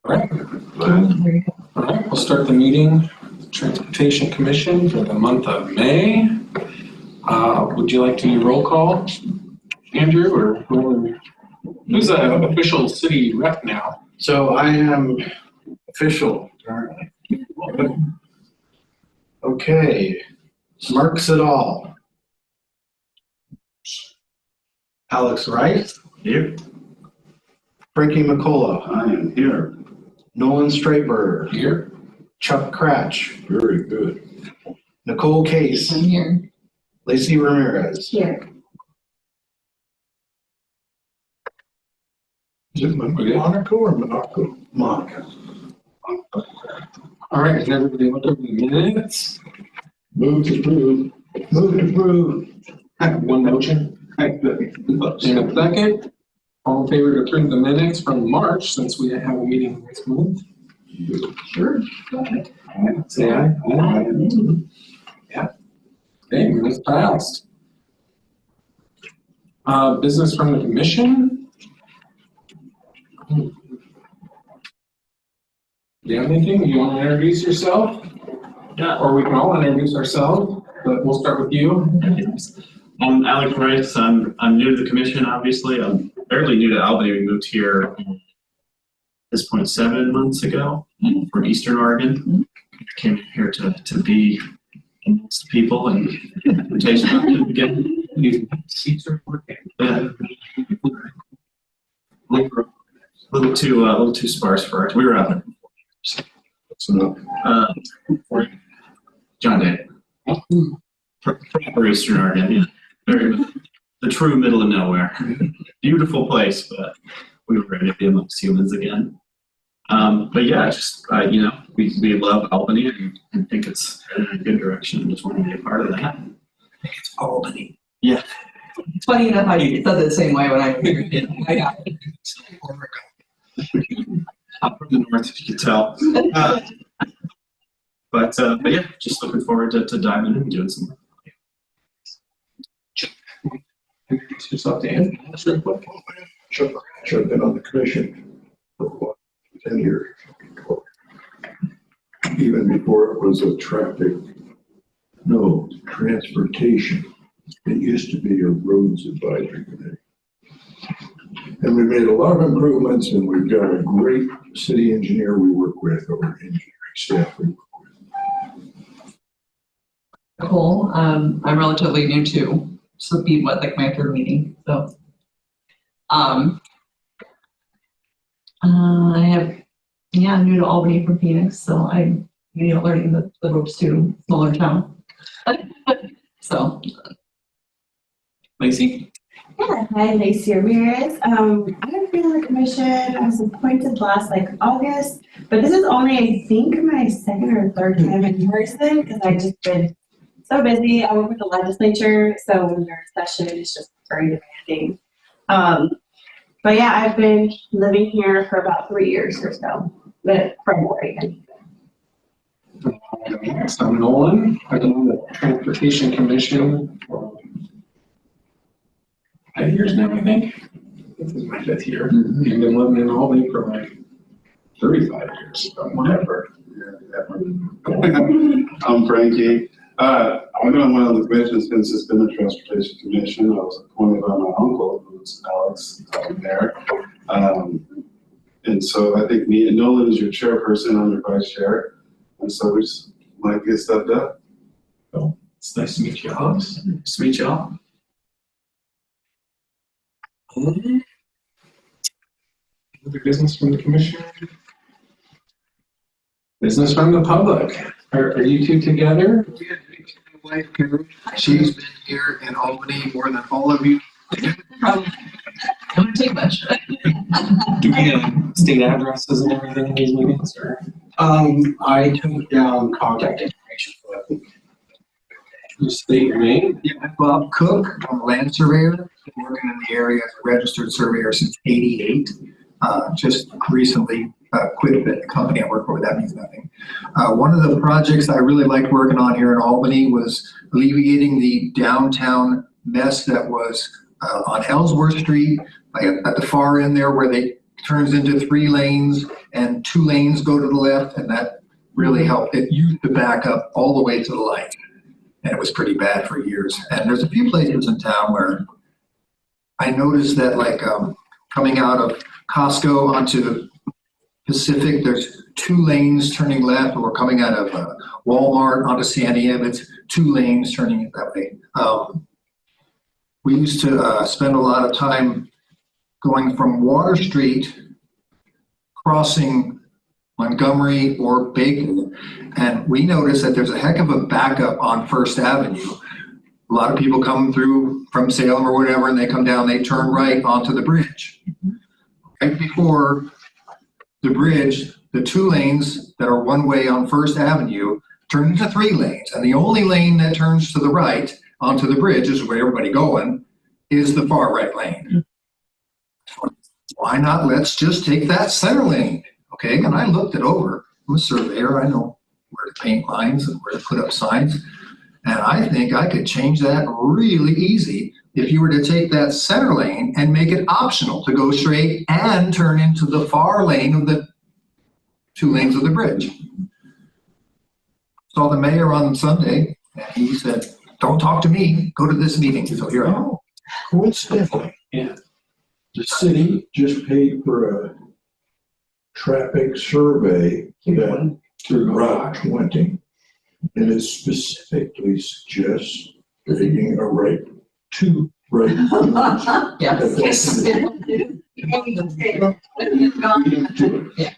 All right. All right, we'll start the meeting. Transportation Commission for the month of May. Would you like to do roll call, Andrew, or who's the official city rep now? So I am official. Okay, Marks it all. Alex Wright. Here. Frankie McCullough. I am here. Nolan Straper. Here. Chuck Cratch. Very good. Nicole Case. I'm here. Lacey Ramirez. Here. Is it Monaco or Monaco? Monica. All right, has everybody looked over the minutes? Move to approve. Move to approve. One motion. In a second. All in favor to approve the minutes from March, since we didn't have a meeting this month? Sure. Say aye. Aye. Yeah. Okay, minutes passed. Business from the commission? Do you have anything? You want to introduce yourself? Yeah. Or we can all introduce ourselves, but we'll start with you. I'm Alex Rice. I'm new to the commission, obviously. I'm fairly new to Albany. We moved here at this point 7 months ago from Eastern Oregon. I came here to be amongst people and invitation again. Yeah. A little too sparse for us. We were out there. So, John Day. Proper Eastern Oregon, yeah. The true middle of nowhere. Beautiful place, but we were ready to be amongst humans again. But yeah, just we love Albany and think it's headed in a good direction. And just want to be a part of that. I think it's Albany. Yeah. It's funny enough how you said it the same way when I figured it. I got it. Up from the north, if you could tell. But yeah, just looking forward to diving in and doing some work. Introduce yourself to Andrew. Real quick. Chuck Cratch, I've been on the commission for 10 years. Even before it was transportation. It used to be a roads advisory committee. And we made a lot of improvements, and we've got a great city engineer we work with, or engineering staff we work with. Nicole, I'm relatively new too. This will be like my third meeting. So, I'm new to Albany from Phoenix, so I'm learning the ropes too. Smaller town. So, Lacey? Yeah, hi, Lacey Ramirez. I've been on the commission. I was appointed last August, but this is only, I think, my second or third time in person because I've just been so busy. I work with the legislature, so when they're in session, it's just very demanding. But yeah, I've been living here for about 3 years or so, but from Oregon. Next, I'm Nolan. I've been on the Transportation Commission for 5 years now, I think. This is my 5th year. I've been living in Albany for 35 years, so whatever. I'm Frankie. I've been on one of the commissions since it's been the Transportation Commission. I was appointed by my uncle, who's Alex, there. And so I think me and Nolan is your chairperson, I'm your vice chair. And so we just might get stuff done. So it's nice to meet you, Alex. Nice to meet y'all. Other business from the commission? Business from the public. Are you two together? My wife, Karen, she's been here in Albany more than all of you. probably don't take much. Do we have state addresses and everything in these meetings, or? I took down contact information for that. You state your name? Yeah, I'm Bob Cook. I'm a land surveyor. Been working in the area as a registered surveyor since '88. Just recently quit the company I work for. That means nothing. One of the projects I really liked working on here in Albany was alleviating the downtown mess that was on Ellsworth Street, at the far end there where they turns into 3 lanes and 2 lanes go to the left, and that really helped. It used to back up all the way to the light, and it was pretty bad for years. And there's a few places in town where I noticed that, like coming out of Costco onto Pacific, there's 2 lanes turning left, or coming out of Walmart onto Santiam, it's 2 lanes turning that way. We used to spend a lot of time going from Water Street, crossing Montgomery or Baker, and we noticed that there's a heck of a backup on First Avenue. A lot of people come through from Salem or whatever, and they come down, they turn right onto the bridge. Right before the bridge, the 2 lanes that are one way on First Avenue turn into 3 lanes, and the only lane that turns to the right onto the bridge is where everybody going, is the far right lane. Why not, let's just take that center lane, okay? And I looked it over. I'm a surveyor, I know where to paint lines and where to put up signs. And I think I could change that really easy if you were to take that center lane and make it optional to go straight and turn into the far lane of the 2 lanes of the bridge. Saw the mayor on Sunday, and he said, don't talk to me, go to this meeting. So here I am. Coincidentally, Yeah. the city just paid for a traffic survey that to Route 20, and it specifically suggests taking a right, 2 right. Yes.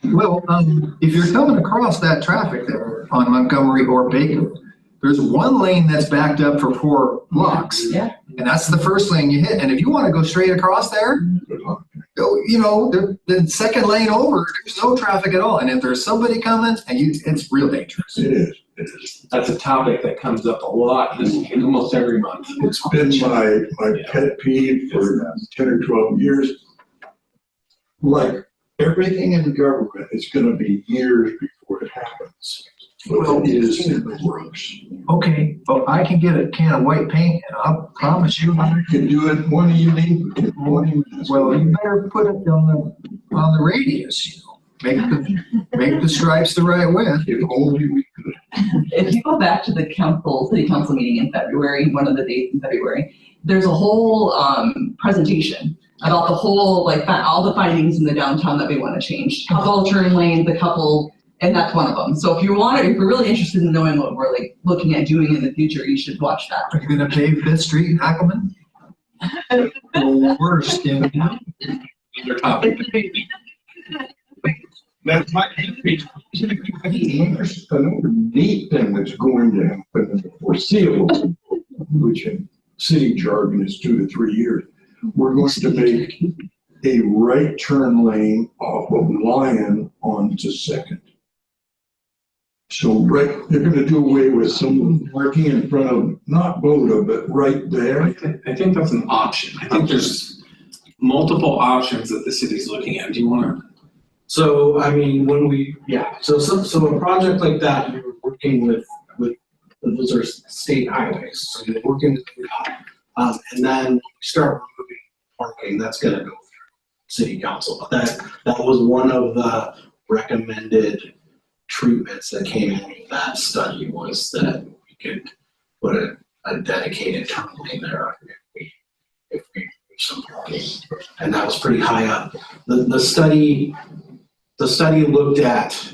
Well, if you're coming across that traffic there on Montgomery or Baker, there's 1 lane that's backed up for 4 blocks. Yeah. And that's the first lane you hit. And if you want to go straight across there, go, the second lane over, there's no traffic at all. And if there's somebody coming, it's real dangerous. It is. That's a topic that comes up a lot in almost every month. It's been my pet peeve for 10 or 12 years. Like everything in the government, it's going to be years before it happens. Well, it is in the works. Okay, but I can get a can of white paint and I'll promise you. I can do it when you need, in 20 minutes. Well, you better put it on the radius, Make the stripes the right width. If only we could. If you go back to the city council meeting in February, one of the dates in February, there's a whole presentation about the whole, all the findings in the downtown that we want to change. Couple turn lanes, a couple, and that's one of them. So if you're really interested in knowing what we're looking at doing in the future, you should watch that. Are you gonna pave 5th Street in Ackerman? The worst in Another topic. That's my another neat thing that's going to happen in the foreseeable, which in city jargon is 2 to 3 years. We're going to make a right turn lane off of Lion onto 2nd. So they're going to do away with some parking in front of, not Boda, but right there. I think that's an option. I think there's multiple options that the city's looking at. Do you want to? So, I mean, so a project like that, you're working with those are state highways, so you're working with that. And then you start removing parking, that's gonna go through city council. But that was one of the recommended treatments that came out of that study, was that we could put a dedicated turn lane there if we remove some parking. And that was pretty high up. The study looked at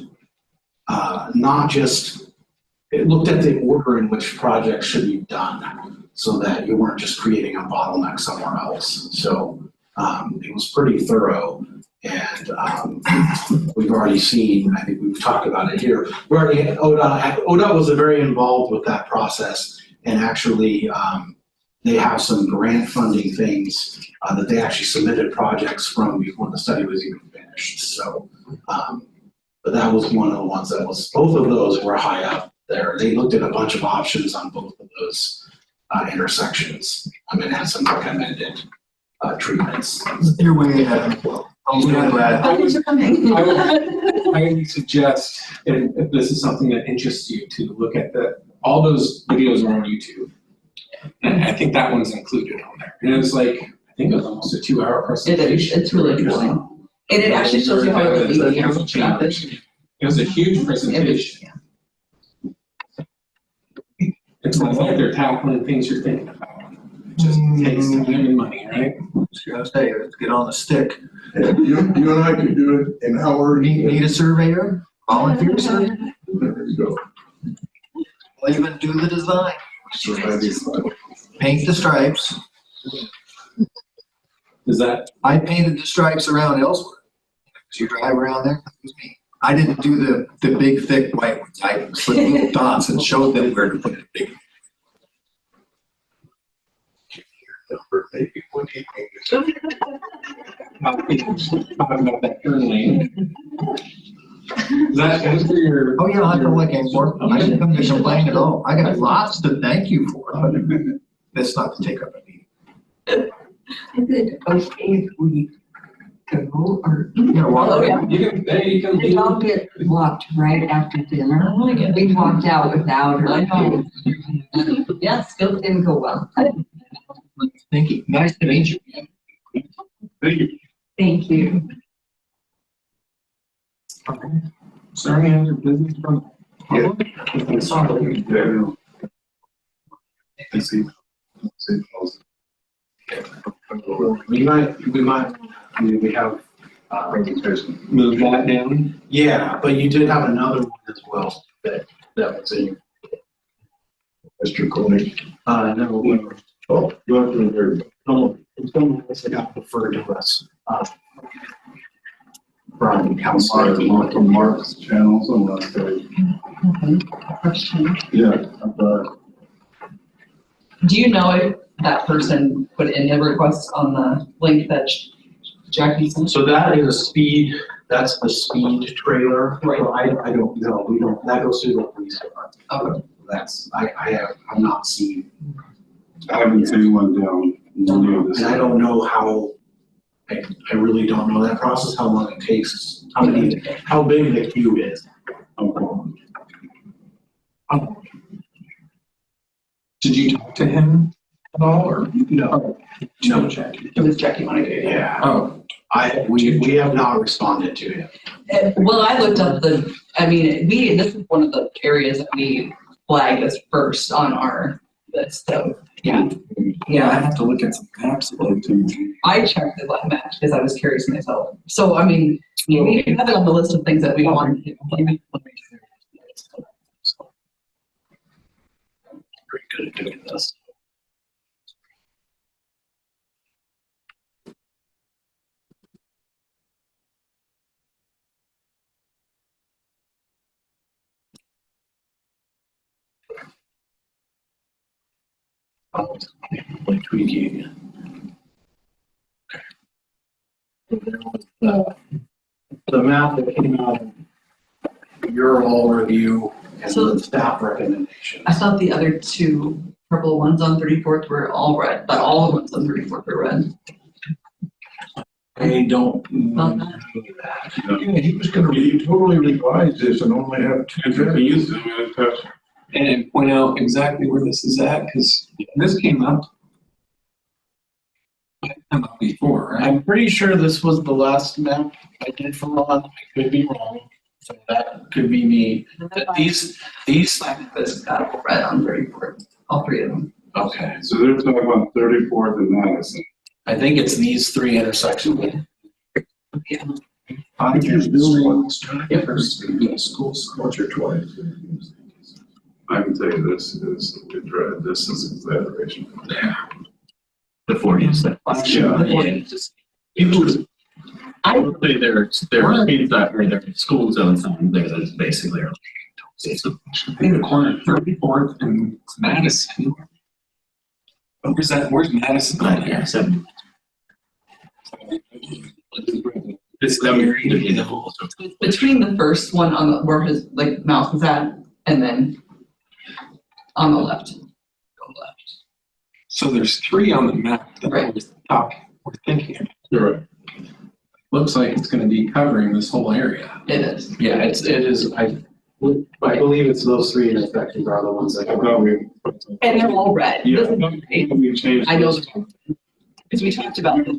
it looked at the order in which projects should be done so that you weren't just creating a bottleneck somewhere else. So it was pretty thorough, and we've already seen, I think we've talked about it here, ODOT was very involved with that process, and actually they have some grant funding things that they actually submitted projects from before the study was even finished. So, but that was one of the ones both of those were high up there. They looked at a bunch of options on both of those intersections. I mean, had some recommended treatments. You're way ahead. I'm glad. Thanks for coming. I would suggest, if this is something that interests you, to look at all those videos are on YouTube. And I think that one's included on there. And it was I think it was almost a 2-hour presentation. It's really cool. And it actually shows you how it was It was a huge presentation. It's not like they're tackling things you're thinking about. It just takes time and money, right? Just gotta say, let's get on the stick. And you and I could do it in hours. Need a surveyor, volunteer surveyor, There you go. we'll even do the design, So that'd be fun. paint the stripes. Is that, I painted the stripes around Ellsworth. So you drive around there, that was me. I didn't do the big thick white ones. I put little dots and showed them where to put the big. Maybe when he talking about that turn lane? Is that for your? Oh, yeah, I don't like anymore. I didn't come to complain at all. I got lots to thank you for. That's not to take up a meeting. Is it okay if we go or? Yeah, well, Oh, yeah. You can, there you can. The dog get walked right after dinner. Oh, I get it. We walked out without her. I know. Yes, Still didn't go well. thank you. Nice to meet you. Thank you. Thank you. Sorry, any other business from? Yeah. I saw that. I see. We might, I mean, we have, Presentation. Move that down. yeah, but you did have another one as well that was in, Mr. Koenig. no, we were, Oh, you have to hear. no, it's someone else that got referred to us, from council. From Mark's channels on last day. Question. Yeah, Do you know if that person put in a request on the link that Jackie sent? So that is a speed, that's the speed trailer. Right. So I don't know, we don't, that goes through the police department. Okay. That's, I've not seen, I haven't seen one down. and I don't know how, I really don't know that process, how long it takes, how big the queue is. Did you talk to him at all, or? No. No, Jackie. It was Jackie Monaco. Yeah, Oh, we have not responded to him. Well, I looked up this is one of the areas that we flagged as first on our list, so, yeah. yeah, I have to look at some maps though too. I checked the map because I was curious myself. So, I mean, we have it on the list of things that we want to do. Pretty good at doing this. Like tweaking. Okay. So there was the map that came out of your all review and So- the staff recommendations. I thought the other two purple ones on 34th were all red, but all the ones on 34th were red. I don't know Not that. Yeah, he was gonna totally revise this and only have two. Can you zoom in a touch? And point out exactly where this is at, because this came up before, right? I'm pretty sure this was the last map I did for Ron. I could be wrong. So that could be me. But these, This got red on 34th, all three of them. okay. So they're talking about 34th and Madison. I think it's these three intersections. I just building. Yep. Schools, once or twice. I can tell you this is exaggeration. Before you said. Yeah. People, I would say their speed that or their school zone sign there that is basically. I think the corner of 34th and Madison. Where's Madison on here? It's that we're to be the whole. It's between the first one on the, where his like mouth is at, and then on the left. Go left. So there's three on the map that Right. we're thinking of. You're right. Looks like it's gonna be covering this whole area. It is. Yeah, it is, I believe it's those three intersections are the ones that. I thought we. And they're all red. Yeah, This I is thought great. we changed. I know, this. because we talked about this.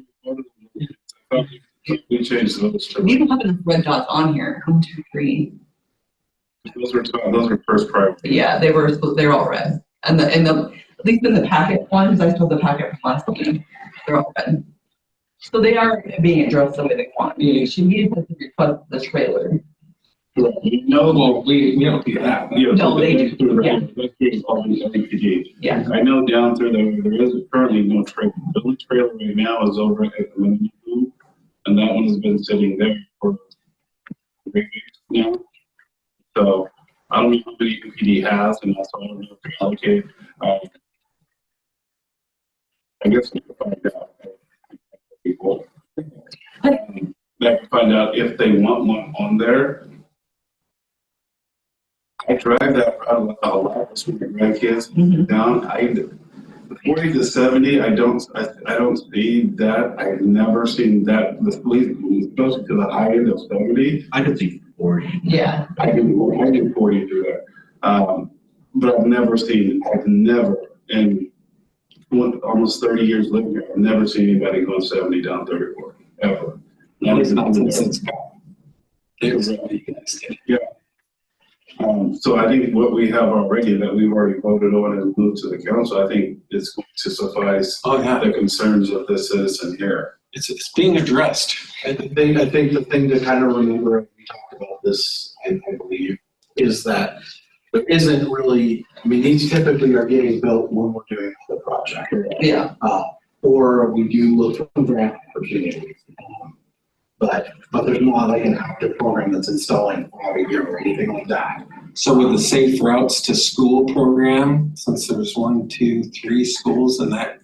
We changed those to, We even have enough red dots on here, 1, 2, 3. those were first priority. Yeah, they were all red. And at least in the packet one, because I still have the packet from last meeting, they're all red. So they are being addressed the way they want. She needed to request the trailer. No, Well, we don't do that. yeah, No, they do, through yeah. that's through Albany LPD. Yeah. I know down through there is currently no trailer. The only trailer right now is over at the Millennium Room, and that one has been sitting there for 3 weeks now. So I don't know how many UPD has, and also I don't know if they allocate. I guess we can find out. People that can find out if they want one on there. I drive that route a lot with my grandkids down. 40 to 70, I don't see that. I've never seen that. The police, especially to the high end of 70. I could see 40. Yeah. I do 40 through there. But I've never, in almost 30 years living here, I've never seen anybody going 70 down 34, ever. That is not since it's got. Yeah. So I think what we have already, that we've already voted on and moved to the council, I think is going to suffice Oh, yeah. the concerns of the citizen here. It's being addressed. I think the thing to kind of remember, we talked about this, I believe, is that there isn't really, I mean, these typically are getting built when we're doing the project. Yeah. Or we do look for grant opportunities. But there's not like an active program that's installing every year or anything like that. So with the Safe Routes to School program, since there's 1, 2, 3 schools and that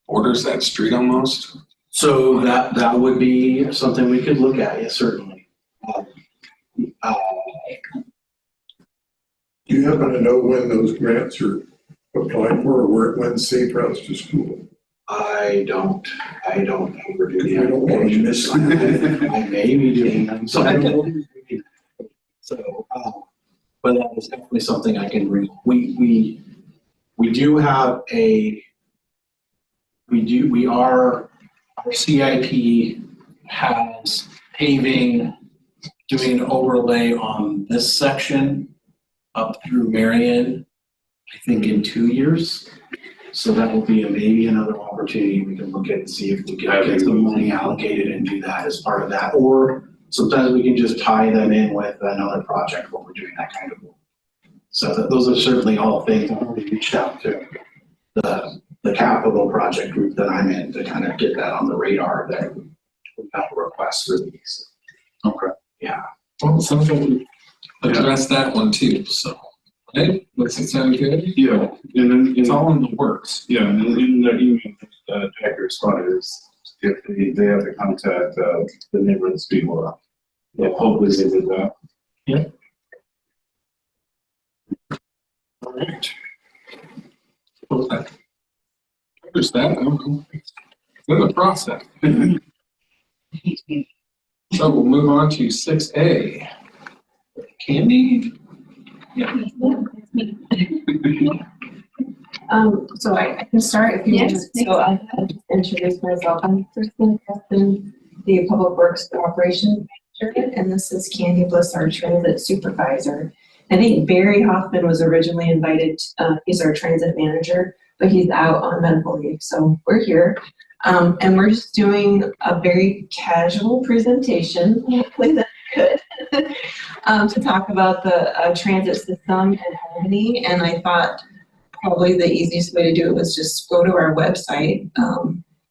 borders that street almost. So that would be something we could look at, yes, certainly. Do you happen to know when those grants are applied for, or when Safe Routes to School? I don't ever do the I don't want to miss I may be doing them, so I don't. So, but that is definitely something I can bring. We do have our CIP has paving, doing an overlay on this section up through Marion, I think in 2 years. So that will be maybe another opportunity we can look at and see if we can get some money allocated and do that as part of that. Or sometimes we can just tie them in with another project when we're doing that kind of work. So those are certainly all things. I've already reached out to the capital project group that I'm in to kind of get that on the radar that we have a request for these. Okay. Yeah. Well, some of them address that one too, so. Right? Does it sound good? Yeah, and then It's all in the works. Yeah, and in their email, Jack responded is if they have to contact the neighborhood people. Hopefully they did that. Yeah. All right. Well, that covers that. I don't know. It's in the process. So we'll move on to 6A. Candy? Yeah. So I can start if you want. Yes, So I'll just introduce myself. I'm Kristen Preston, the Public Works Operations Manager, and this is Candy Bliss, our Transit Supervisor. I think Barry Hoffman was originally invited, he's our Transit Manager, but he's out on medical leave, so we're here. And we're just doing a very casual presentation, hopefully that's good, to talk about the transit system in Albany. And I thought probably the easiest way to do it was just go to our website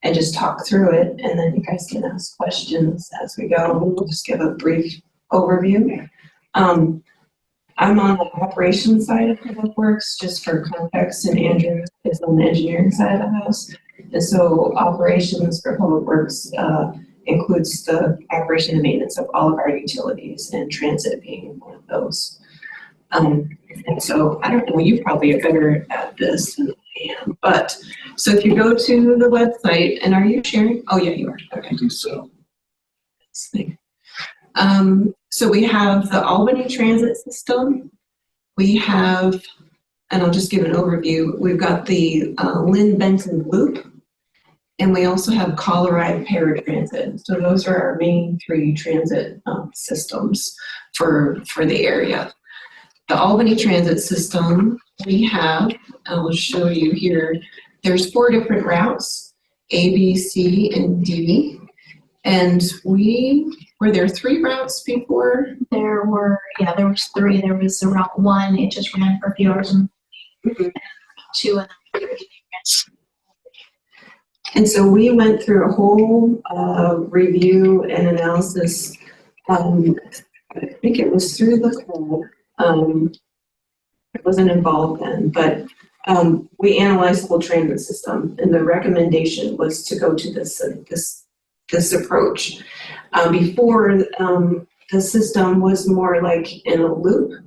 and just talk through it. And then you guys can ask questions as we go. We'll just give a brief overview. I'm on the operations side of Public Works, just for context, and Andrew is on the engineering side of the house. And so operations for Public Works includes the operation and maintenance of all of our utilities, and transit being one of those. And so I don't know, you probably are better at this than I am, but so if you go to the website, and are you sharing? Oh yeah, you are. Okay. I do so. So we have the Albany transit system. We have, and I'll just give an overview. We've got the Lynn Benton Loop, And we also have Colorado paratransit. So those are our main 3 transit systems for the area. The Albany transit system we have, I will show you here, there's 4 different routes, A, B, C, and D. And were there 3 routes before? There was 3. There was the Route 1, it just ran for a few hours, and 2 and 3. And so we went through a whole review and analysis. I think it was through the call. I wasn't involved then, but we analyzed the whole transit system, and the recommendation was to go to this approach. Before, the system was more like in a loop,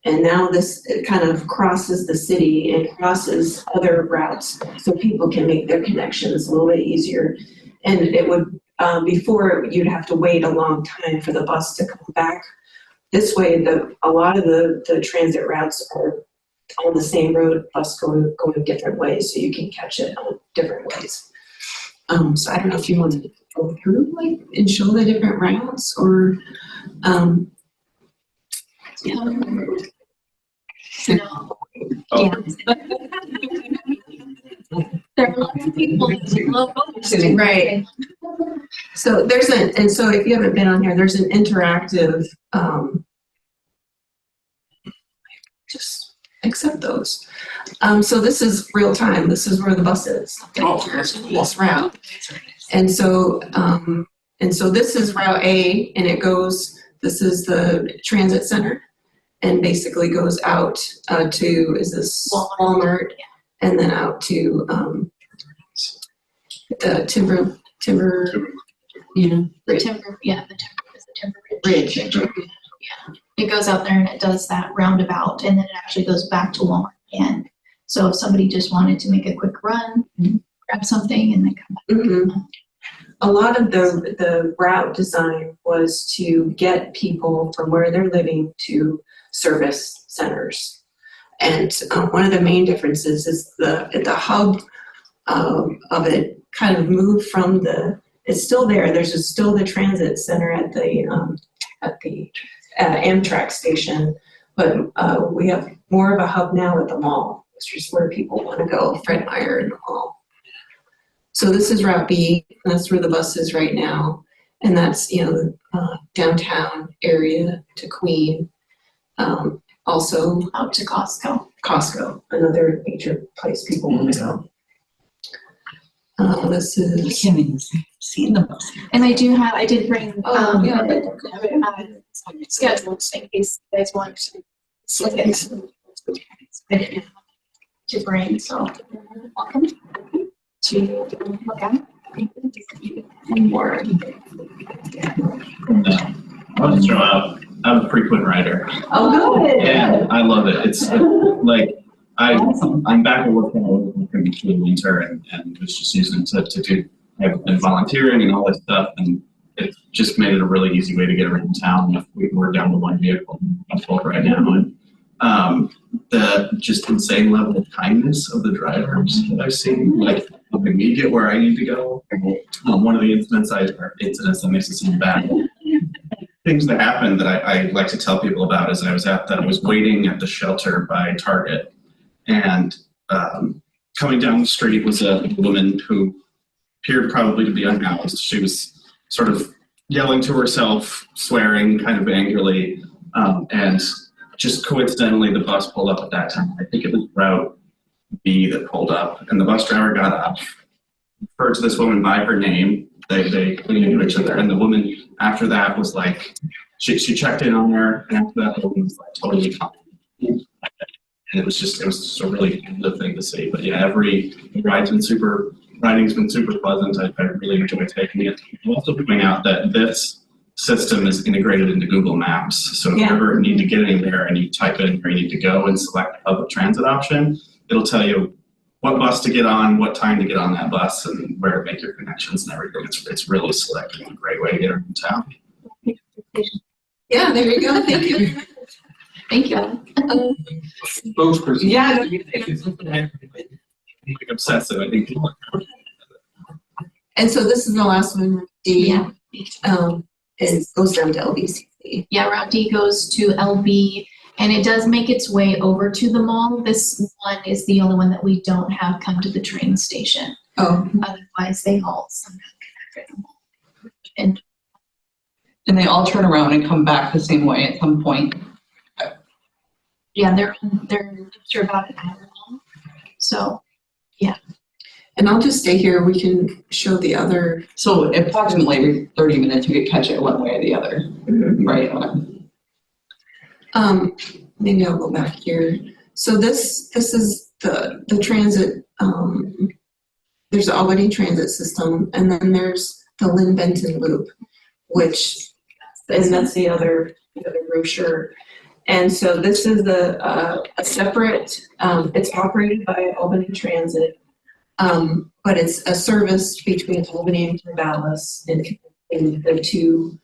and now it kind of crosses the city and crosses other routes, so people can make their connections a little bit easier. And it would, before, you'd have to wait a long time for the bus to come back. This way, a lot of the transit routes are on the same road, bus going different ways, so you can catch it on different ways. So I don't know if you want to go through and show the different routes, or yeah. No. Yeah. There are a lot of people that love books. Right. So so if you haven't been on here, there's an interactive, just accept those. So this is real time. This is where the bus is. This route. And so this is Route A, and this is the transit center, and basically goes out to, is this Walmart, and then out to the timber, The timber ridge. Yeah. It goes out there and it does that roundabout, and then it actually goes back to Walmart again. So if somebody just wanted to make a quick run, grab something, and then come back. Mm-hmm. A lot of the route design was to get people from where they're living to service centers. And one of the main differences is the hub of it kind of moved from it's still there. There's still the transit center at the Amtrak station, but we have more of a hub now at the mall, which is where people want to go, Fred Meyer in the mall. So this is Route B, and that's where the bus is right now. And that's, downtown area to Queen. Also Out to Costco, another major place people want to go. This is. I can't even see the bus. And I did bring schedules in case you guys want to look at it. I didn't have to bring, so welcome to look at and more. I'll just throw out, I'm a frequent rider. Oh, good. And I love it. It's like, I'm back at work now through the winter and was just using it to do, I've been volunteering and all this stuff, and it just made it a really easy way to get around town. We're down to one vehicle right now, and the just insane level of kindness of the drivers that I've seen, like helping me get where I need to go. One of the incidents that makes it seem bad. Things that happened that I like to tell people about is I was waiting at the shelter by Target, and coming down the street was a woman who appeared probably to be unhoused. She was sort of yelling to herself, swearing kind of angrily, and just coincidentally the bus pulled up at that time. I think it was Route B that pulled up, and the bus driver got off, referred to this woman by her name. They leaned into each other, and the woman after that was like, she checked in on her, and after that the woman was like totally calm. And it was just a really good thing to see. But yeah, riding's been super pleasant. I really enjoy taking it. I'm also pointing out that this system is integrated into Google Maps. So if you ever need to get anywhere and you type in where you need to go and select the public transit option, it'll tell you what bus to get on, what time to get on that bus, and where to make your connections and everything. It's really slick and a great way to get around town. Yeah, there you go. Thank you. Thank you. Spokesperson. Yeah. Like obsessive, I think people are. And so this is the last one, D. Yeah. It goes down to LBCC. Yeah, Route D goes to LB, and it does make its way over to the mall. This one is the only one that we don't have come to the train station. Oh, Otherwise, they all somehow connect at the mall. And they all turn around and come back the same way at some point. Yeah, they're about an hour long. So, and I'll just stay here. We can show the other. So approximately every 30 minutes, you could catch it one way or the other, right? Maybe I'll go back here. So this is the transit. There's the Albany transit system, and then there's the Lynn Benton Loop, which, and that's the other brochure. And so this is a separate. It's operated by Albany Transit, but it's a service between Albany and Corvallis, and the two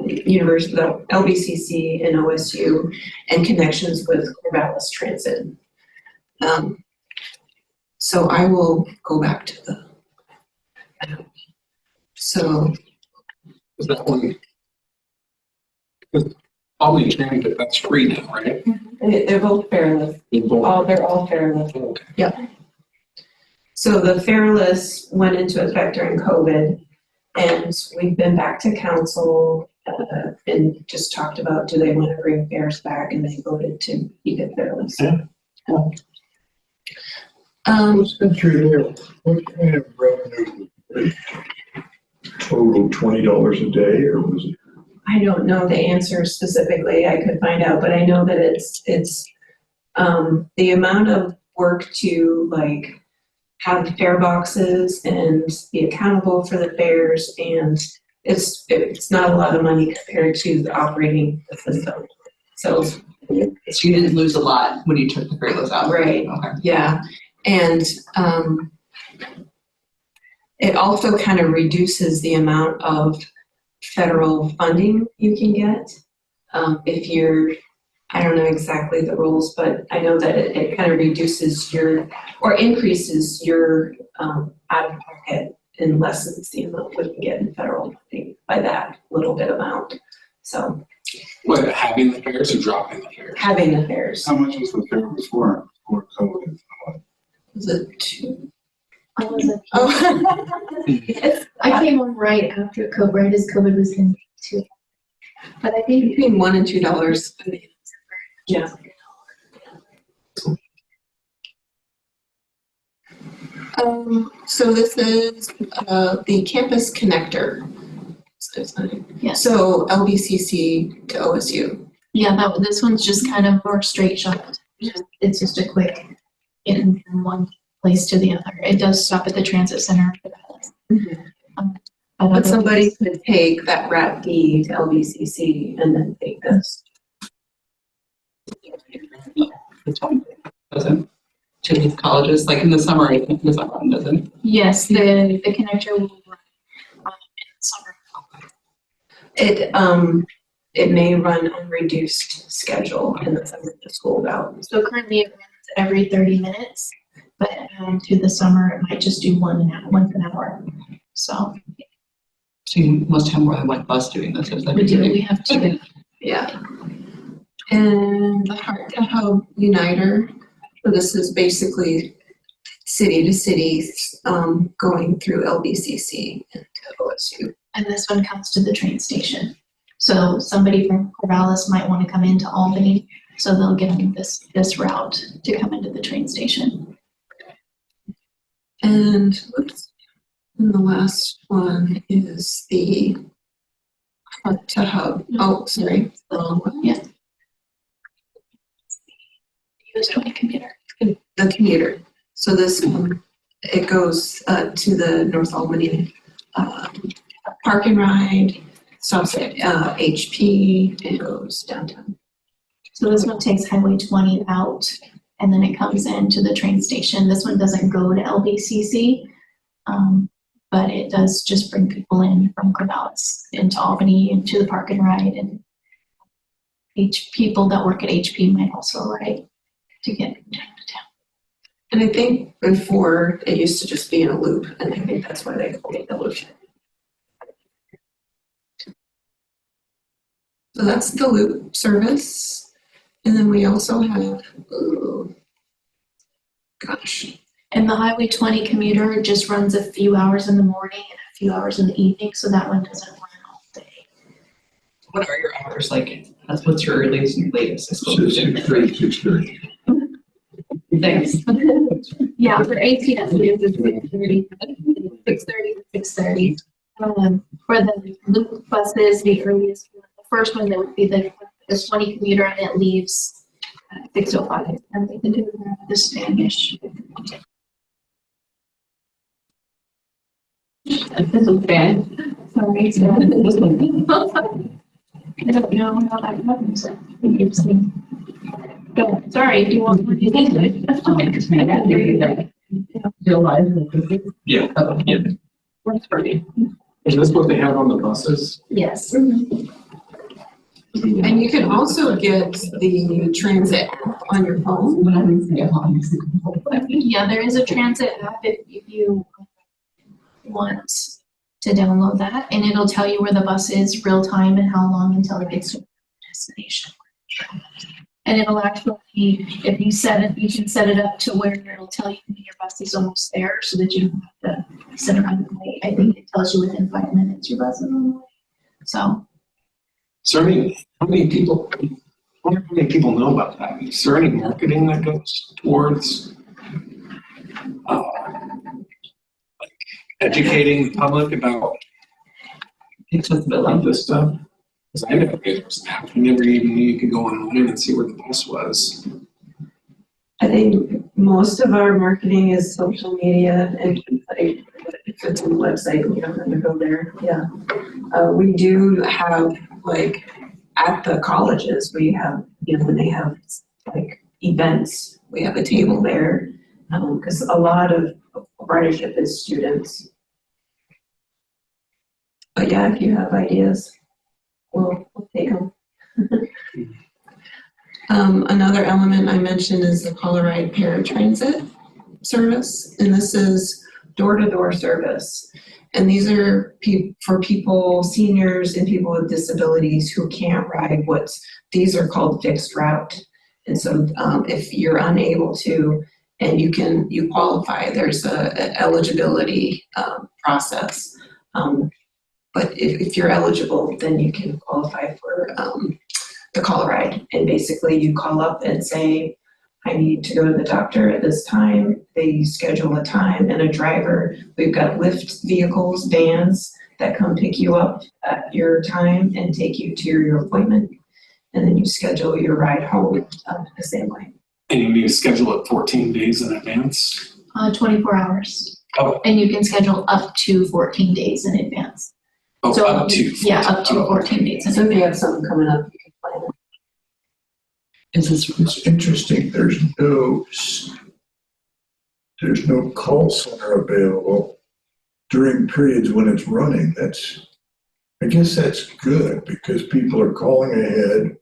universities, the LBCC and OSU, and connections with Corvallis Transit. So I will go back to the. So Is that one? Albany Transit, that's free now, right? they're both fareless. They're all fareless. Okay. Yep. So the fareless went into effect during COVID, and we've been back to council and just talked about, do they want to bring fares back, and they voted to keep it fareless. Yeah. What's been through there? What kind of revenue? Total $20 a day, or was it? I don't know the answer specifically. I could find out, but I know that it's the amount of work to like have fare boxes and be accountable for the fares, and it's not a lot of money compared to the operating the system. So You didn't lose a lot when you took the fareless out. right, Okay. yeah, and it also kind of reduces the amount of federal funding you can get if you're, I don't know exactly the rules, but I know that it kind of reduces your, or increases your out of pocket and lessens the amount we can get in federal funding by that little bit amount. So What, having the fares or dropping the fares? having the fares, How much was the fare before COVID? was it 2? I was Oh. Yes. I came on right after COVID, right as COVID was in too. But I think Between $1 and $2. Yeah. So this is the campus connector. Yes. So LBCC to OSU. yeah, this one's just kind of more straight shot. It's just a quick getting from one place to the other. It does stop at the transit center. But somebody could take that Route D to LBCC and then take this. Doesn't to these colleges, like in the summer, I think in the summer one doesn't. Yes, the connector will run in the summer. It may run on reduced schedule in the summer to school out. So currently it runs every 30 minutes, but through the summer it might just do once an hour. So you must have more than one bus doing this. Is that we do. We have two. Yeah. And the Heart to Hub Uniter. So this is basically city to city going through LBCC and to OSU. And this one comes to the train station. So somebody from Corvallis might want to come into Albany, so they'll give them this route to come into the train station. And whoops, and the last one is the Heart to Hub. Oh, sorry, the wrong one. Yeah. Use it on your computer. The commuter. So this one, it goes to the North Albany Park and Ride, stops at HP, and goes downtown. So this one takes Highway 20 out, and then it comes into the train station. This one doesn't go to LBCC, but it does just bring people in from Corvallis into Albany, into the Park and Ride, and people that work at HP might also ride to get down to town. And I think before, it used to just be in a loop, and I think that's why they call it the loop. So that's the loop service. And then we also have, And the Highway 20 commuter just runs a few hours in the morning and a few hours in the evening, so that one doesn't run all day. What are your hours like? What's your latest? I suppose. 6:30. Thanks. Yeah, for ATS, it is 6:30 to 6:30. For the loop buses, the earliest, the first one that would be the 20 commuter, and it leaves at 6:05, and they can do the Spanish. This is bad. Sorry, so I don't know how that happens. Go, sorry, do you want more details? Realize. Yeah. Oh, Yeah. works for me. Is this what they have on the buses? Yes. and you can also get the transit app on your phone. When I was at home. Yeah, there is a transit app if you want to download that, and it'll tell you where the bus is real time and how long until it gets to the destination. And it'll actually, if you set it, you can set it up to where it'll tell you when your bus is almost there, so that you don't have to sit around and wait. I think it tells you within 5 minutes your bus is on the way. So So how many people, I wonder how many people know about that? Is there any marketing that goes towards like educating the public about this stuff? Because I never knew there was an app. I never even knew you could go online and see where the bus was. I think most of our marketing is social media, and if it's on the website, you don't have to go there. Yeah. We do have, like, at the colleges, we have, when they have like events, we have a table there, because a lot of ridership is students. But yeah, if you have ideas, we'll take them. Another element I mentioned is the Colorado paratransit service, and this is door-to-door service. And these are for people, seniors and people with disabilities who can't ride these are called fixed route. And so if you're unable to, and you qualify, there's a eligibility process. But if you're eligible, then you can qualify for the call ride. And basically you call up and say, I need to go to the doctor at this time. They schedule a time and a driver. We've got Lyft vehicles, vans that come pick you up at your time and take you to your appointment. And then you schedule your ride home the same way. And you need to schedule it 14 days in advance? 24 hours. Oh. And you can schedule up to 14 days in advance. Oh, So, up to 14. Yeah, up to 14 days in So if you have advance. something coming up, you can plan it. It's interesting, there's no call center available during periods when it's running. I guess that's good because people are calling ahead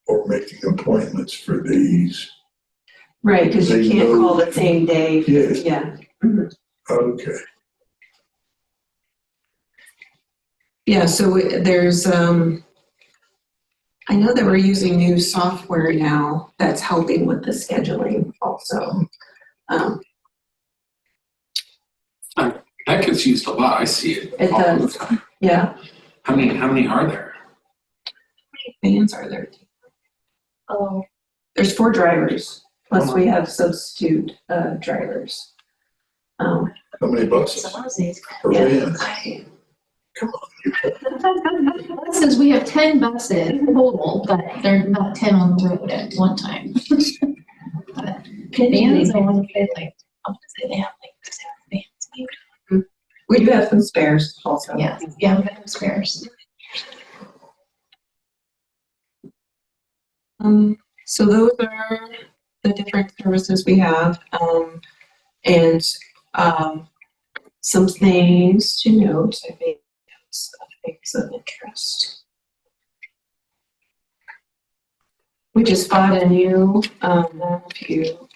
or making appointments for these. Right, because you They can't know- call the same day. Yes. Yeah. Okay. Yeah, so there's, I know that we're using new software now that's helping with the scheduling also. That gets used a lot. I see it. It all the does. time. Yeah, How many are there? vans are there. Oh, There's 4 drivers, plus we have substitute drivers. How many buses so one of these. or Yeah. vans? I- Buses, we have 10 buses total, but they're not 10 on the road at one time. But vans, I want to say they have like 6 vans. We do have some spares also. Yeah, we have spares. So those are the different services we have, and some things to note. I think things of interest. We just bought a new, if you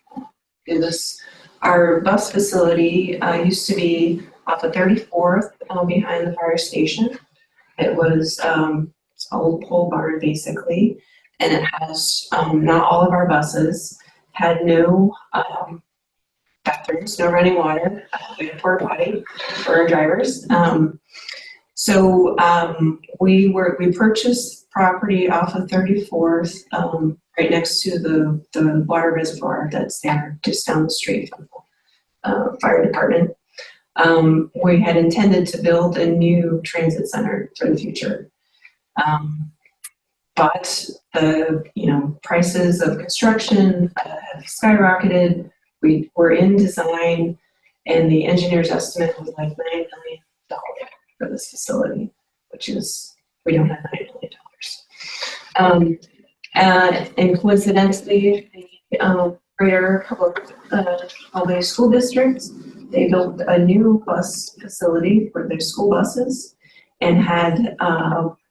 do this, Our bus facility used to be off of 34th behind the fire station. It was it's an old pole barn basically, and it has not all of our buses had no bathrooms, no running water, we had porta potty for our drivers. So we purchased property off of 34th, right next to the water reservoir that's there, just down the street from the fire department. We had intended to build a new transit center for the future. But the prices of construction have skyrocketed. We were in design, and the engineer's estimate was like $9 million for this facility, which is, we don't have $9 million. And coincidentally, the Greater Albany School District, they built a new bus facility for their school buses and had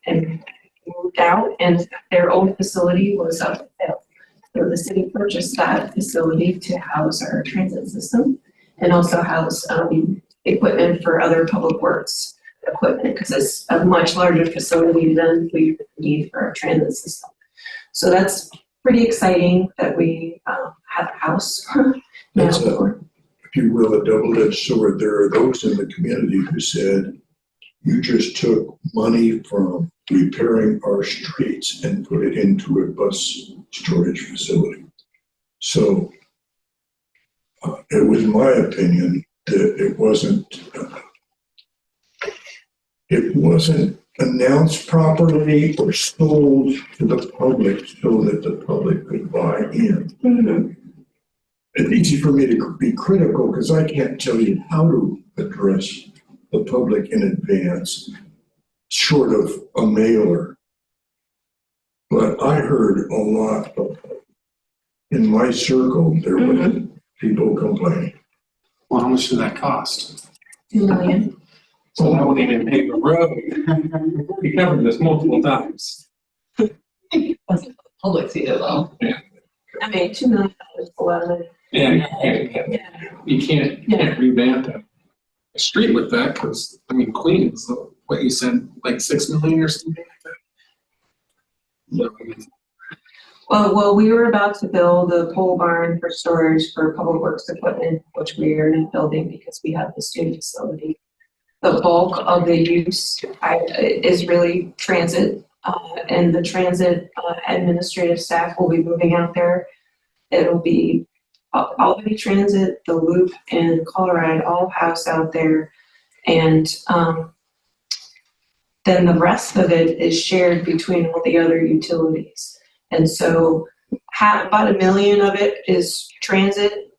and moved out, and their old facility was up for sale. So the city purchased that facility to house our transit system and also house equipment for other public works equipment, because it's a much larger facility than we need for our transit system. So that's pretty exciting that we have a house now. That's if you will, a double-edged sword. There are those in the community who said, you just took money from repairing our streets and put it into a bus storage facility. So it was my opinion that it wasn't announced properly or sold to the public so that the public could buy in. Mm-hmm. It's easy for me to be critical because I can't tell you how to address the public in advance, short of a mailer. But I heard a lot of, in my circle, there were people complaining. Well, how much did that cost? $2 million. So that wouldn't even pave the road. We've already covered this multiple times. Public see it though. I mean, $2 million is a lot of money. You can't revamp a street with that, because, I mean, Queens, what you said, like $6 million or something like that? No, I mean, Well, we were about to build a pole barn for storage for public works equipment, which we are not building because we have the student facility. The bulk of the use is really transit, and the transit administrative staff will be moving out there. It'll be Albany Transit, the Loop, and Colorado all house out there, and then the rest of it is shared between all the other utilities. And so about $1 million of it is transit,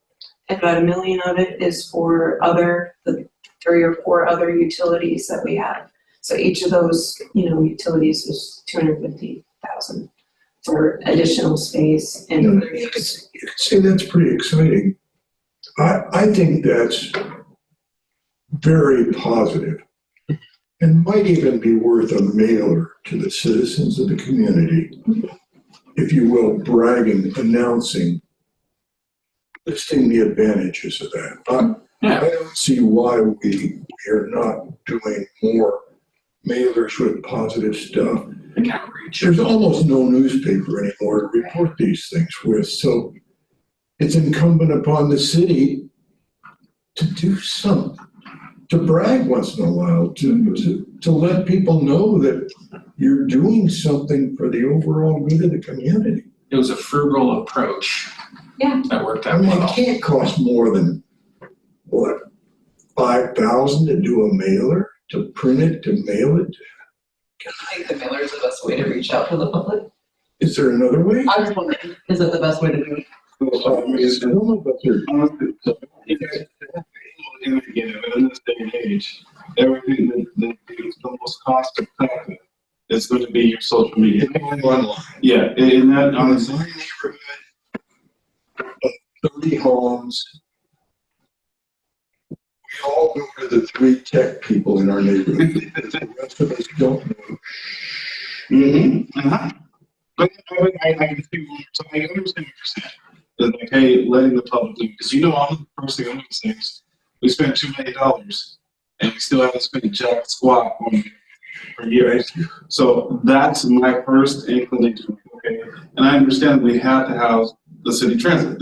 and about $1 million of it is for the 3 or 4 other utilities that we have. So each of those, utilities is $250,000 for additional space and other use. You could say that's pretty exciting. I think that's very positive and might even be worth a mailer to the citizens of the community, if you will, bragging, announcing, listing the advantages of that. I don't see why we are not doing more mailers with positive stuff. There's almost no newspaper anymore to report these things with, so it's incumbent upon the city to do something, to brag once in a while, to let people know that you're doing something for the overall good of the community. It was a frugal approach. Yeah. That worked I out mean, well. it can't cost more than, what, $5,000 to do a mailer, to print it, to mail it? I think the mailer is the best way to reach out to the public. Is there another way? I was wondering, is it the best way to do it? I don't know, but there- But in this day and age, everything that is the most cost effective is going to be your social media. Yeah, in that, In honestly, my neighborhood, 30 homes, we all go to the 3 tech people in our neighborhood. The rest of us don't know. But I can see, so I understand what you're saying. That, like, like, hey, letting the public know, because you know, all the first thing I'm going to say is we spent $2 million and we still haven't spent jack squat on it for years. So that's my first inclination. Okay, and I understand we have to house the city transit.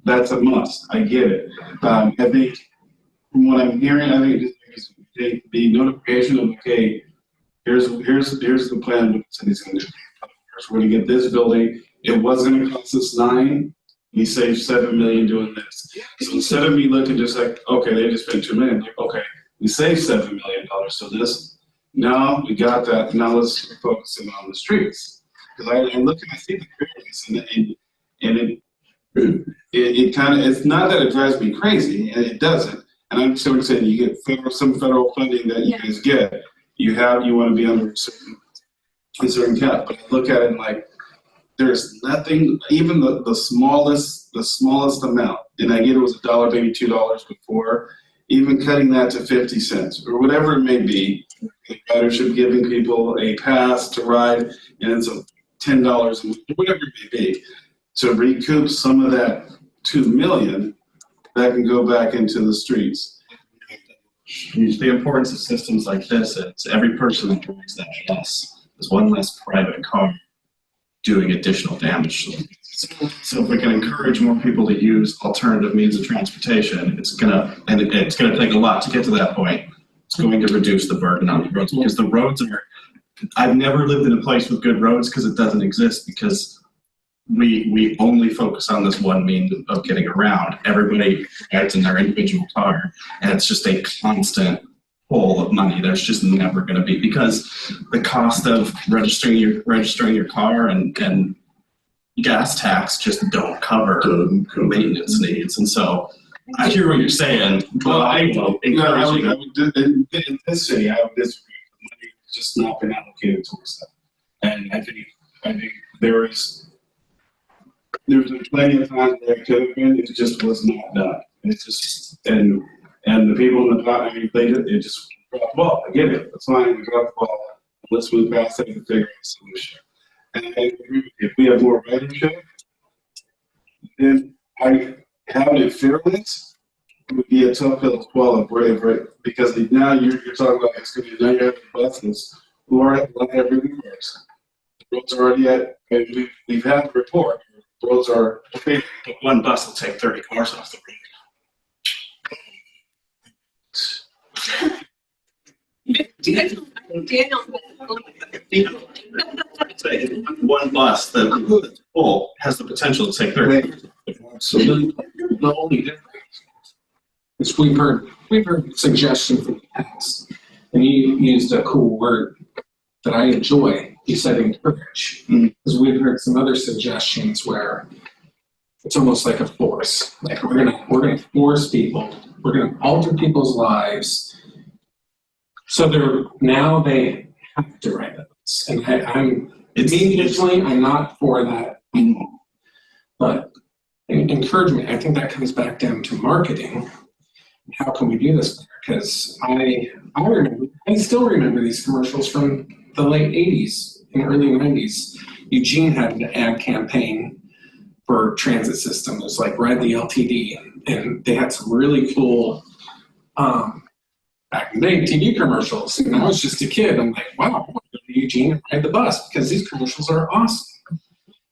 That's a must. I get it. I think from what I'm hearing, I think just the notification of, okay, here's the plan what the city's going to do. First, we're going to get this building. It was going to cost us $9 million. We saved $7 million doing this. So instead of me looking just like, okay, they just spent $2 million, like, okay, we saved $7 million. So this, now we got that. Now let's start focusing on the streets. Because I look and I see the clearance, and it kind of, it's not that it drives me crazy, and it doesn't. And I'm still saying you get some federal funding that you guys get. You want to be under a certain cap. But I look at it like there's nothing, even the smallest amount. And I get it was $1, maybe $2 before. Even cutting that to 50 cents or whatever it may be, the ridership giving people a pass to ride, and it's $10, whatever it may be, to recoup some of that $2 million that can go back into the streets. The importance of systems like this is every person that drives that bus is one less private car doing additional damage. So if we can encourage more people to use alternative means of transportation, it's gonna take a lot to get to that point. It's going to reduce the burden on the roads, because the roads are, I've never lived in a place with good roads because it doesn't exist, because we only focus on this one means of getting around. Everybody rides in their individual car, and it's just a constant pull of money. There's just never going to be, because the cost of registering your car and gas tax just don't cover maintenance needs. And so I hear what you're saying, but I will encourage you. In this city, I would disagree. The money has just not been allocated towards that. And I think there's been plenty of times where it could have been, it just was not done. It's just, and the people in the top, it just dropped the ball. I get it. That's fine. We dropped the ball. Let's move past it and figure out a solution. And I agree with you. If we have more ridership, then having it fearless would be a tough hill to swallow, because now you're talking about it's going to be now you have buses who are at every works. The roads are already at, and we've had the report. Roads are, okay, but one bus will take 30 cars off the road. One bus that's full has the potential to take 30. So the only difference is we've heard suggestions in the past, and you used a cool word that I enjoy. You said encourage, because we've heard some other suggestions where it's almost like a force. Like we're gonna force people. We're gonna alter people's lives. So they have to write it. And I'm not for that anymore. But encouragement, I think that comes back down to marketing. How can we do this? Because I still remember these commercials from the late 80s and early 90s. Eugene had an ad campaign for transit system. It was like Ride the LTD. And they had some really cool back in the day TV commercials. And I was just a kid. I'm like, wow, I want to go to Eugene and ride the bus because these commercials are awesome.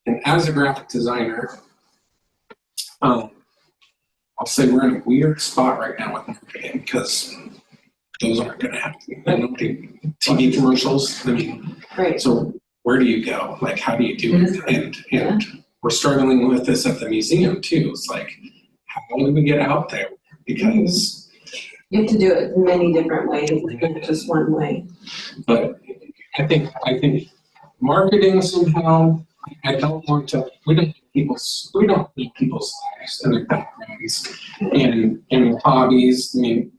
And as a graphic designer, I'll say we're in a weird spot right now with marketing because those aren't going to happen. I don't do TV commercials. I mean, Right. So where do you go? Like, how do you do it? And we're struggling with this at the museum too. It's like, how do we get out there? Because You have to do it in many different ways, not just one way. but I think marketing somehow. I don't want to. We don't need people's lives and their backgrounds and hobbies. I mean,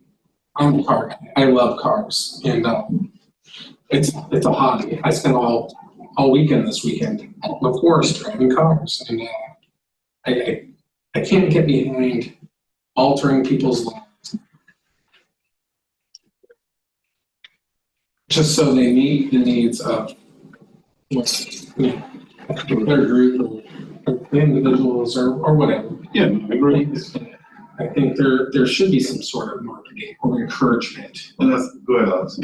I'm a car guy. I love cars, and it's a hobby. I spent all weekend this weekend out in the forest driving cars, and I can't get behind altering people's lives just so they meet the needs of what's, a particular group or the individuals or whatever. Yeah, I agree. I think there should be some sort of marketing or encouragement. And that's, go ahead, Alex.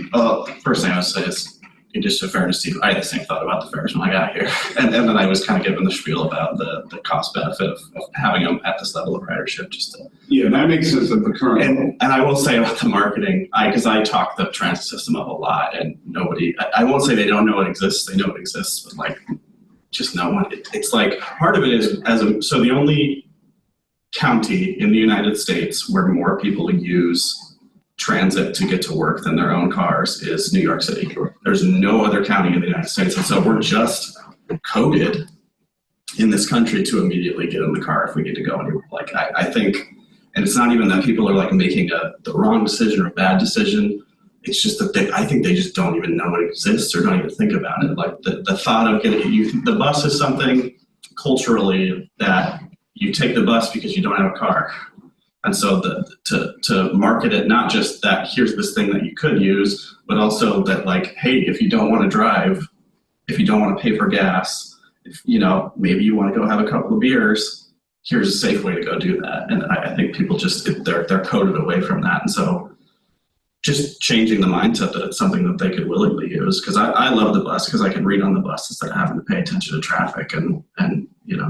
First thing I would say is, in just a fairness to you, I had the same thought about the fairs when I got here. And then I was kind of given the spiel about the cost benefit of having them at this level of ridership just to. Yeah, that makes sense at the current. And I will say about the marketing, because I talk the transit system up a lot and nobody, I won't say they don't know it exists, they know it exists, but like, just no one, it's like, part of it is, so the only county in the United States where more people use transit to get to work than their own cars is New York City. There's no other county in the United States. And so we're just coded in this country to immediately get in the car if we need to go anywhere. Like I think, and it's not even that people are like making the wrong decision or a bad decision. It's just that I think they just don't even know it exists or don't even think about it. Like the thought of getting the bus is something culturally that you take the bus because you don't have a car. And so to market it, not just that here's this thing that you could use, but also that like, hey, if you don't want to drive, if you don't want to pay for gas, if maybe you want to go have a couple of beers, here's a safe way to go do that. And I think people just they're coded away from that. And so just changing the mindset that it's something that they could willingly use. Because I love the bus because I can read on the bus instead of having to pay attention to traffic and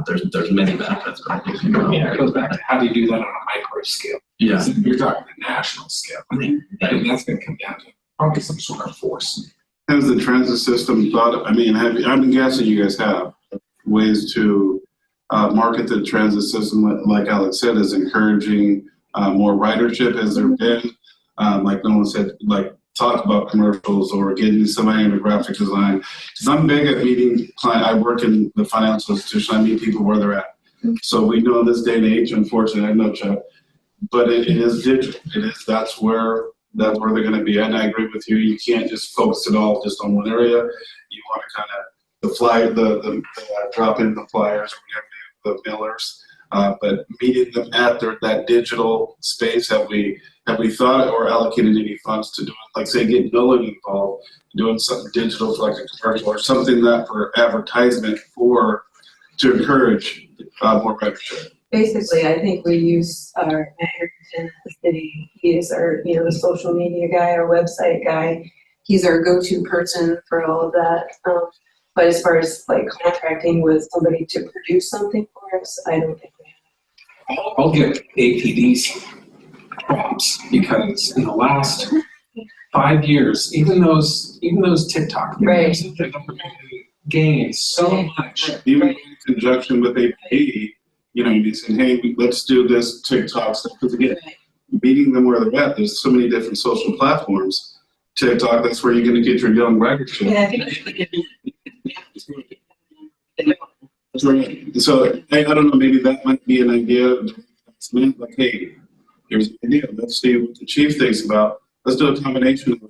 there's many benefits, but I think people Yeah, it goes back to how do you do that on a micro scale? Yeah. You're talking the national scale. I mean, and that's going to come down to probably some sort of force. Has the transit system thought, I've been guessing you guys have ways to market the transit system, like Alex said, is encouraging more ridership. Has there been, like no one said, like talk about commercials or getting somebody into graphic design? Because I'm big at meeting clients. I work in the financial institution. I meet people where they're at. So we know in this day and age, unfortunately, I know Chuck, but it is digital. That's where they're going to be. And I agree with you. You can't just focus it all just on one area. You want to kind of the drop in the flyers or whatever, the mailers, but meeting them at that digital space. Have we thought or allocated any funds to do it? Like say get Nolan involved, doing something digital for like a commercial or something that for advertisement to encourage more ridership. Basically, I think we use our Matt Harrington, the city. He is our, the social media guy, our website guy. He's our go-to person for all of that. But as far as like contracting with somebody to produce something for us, I don't think we have. I'll give APD's props because in the last 5 years, even those TikTok videos, they've gained so much. Even in conjunction with APD, you saying, hey, let's do this TikTok stuff. Because again, meeting them where they're at, there's so many different social platforms. TikTok, that's where you're going to get your young ridership. And I think So I don't know, maybe that might be an idea. Like, hey, here's an idea. Let's see what the chief thinks about. Let's do a combination of,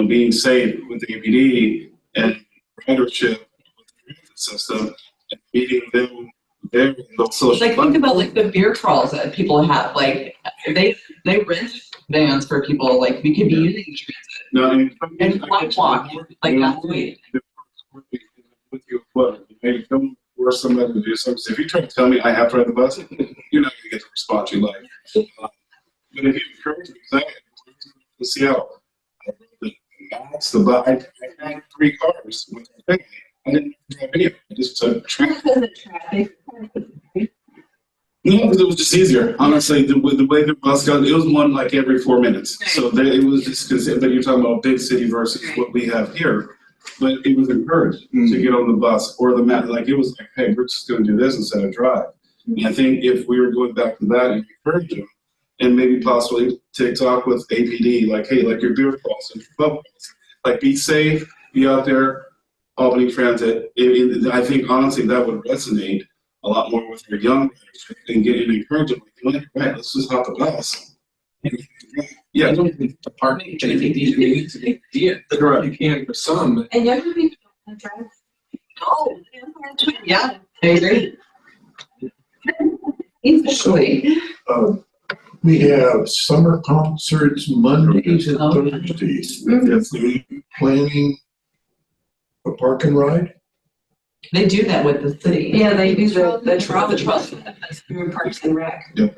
being safe with the APD and ridership with the transit system and meeting them there in those social like think about like the beer crawls that people have. Like they rent vans for people. Like we could be using transit. No, And walk, like that's sweet. With you, what? Maybe don't force somebody to do something. So if you try to tell me I have to ride the bus, you're not going to get the response you like. But if you encourage me, because I to Seattle, I rode the max, the bus. I had 3 cars with the thing. I didn't drive any of it. I just took traffic. No, because it was just easier. Honestly, the way the bus got, it was one like every 4 minutes. So it was just because you're talking about big city versus what we have here. But it was encouraged to get on the bus or the mat. Like it was like, hey, we're just going to do this instead of drive. And I think if we were going back to that and encourage them, and maybe possibly TikTok with APD, like, hey, like your beer calls and your bubble calls, like be safe, be out there. Albany Transit, I think honestly that would resonate a lot more with your young riders and get an encouragement. Like, right, let's just hop the bus. Yeah, I don't think the partner JPD needs to be correct. You can for some. And younger people don't drive. Oh, yeah, I agree. Especially. We have summer concerts Mondays and Thursdays. Mhm. Yes, planning a park and ride. They do that with the city. Yeah, they do the Trolley. through Parks and Rec. Yep.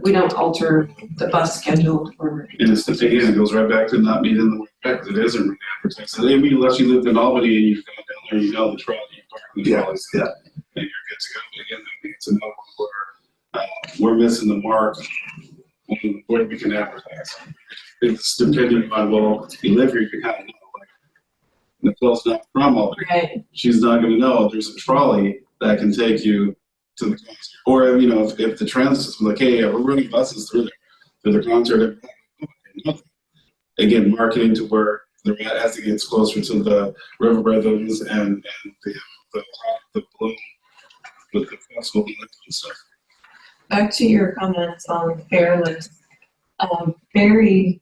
We don't alter the bus schedule or. And it's the thing is, it goes right back to not being in the way because it isn't really advertised. I mean, unless you lived in Albany and you've gone down there, you know the trolley, you park in the trolleys, and you're good to go. But again, I think it's another one where we're missing the mark on where we can advertise. It's depending on, well, if you live here, you can kind of know, like, Nicole's not from Albany. Right. She's not going to know there's a trolley that can take you to the concert. Or, you know, if the transit system, like, hey, we're running buses through the concert. Again, marketing to where the as it gets closer to the river rhythms and the balloon with the festival and stuff. Back to your comments on Fairless. Barry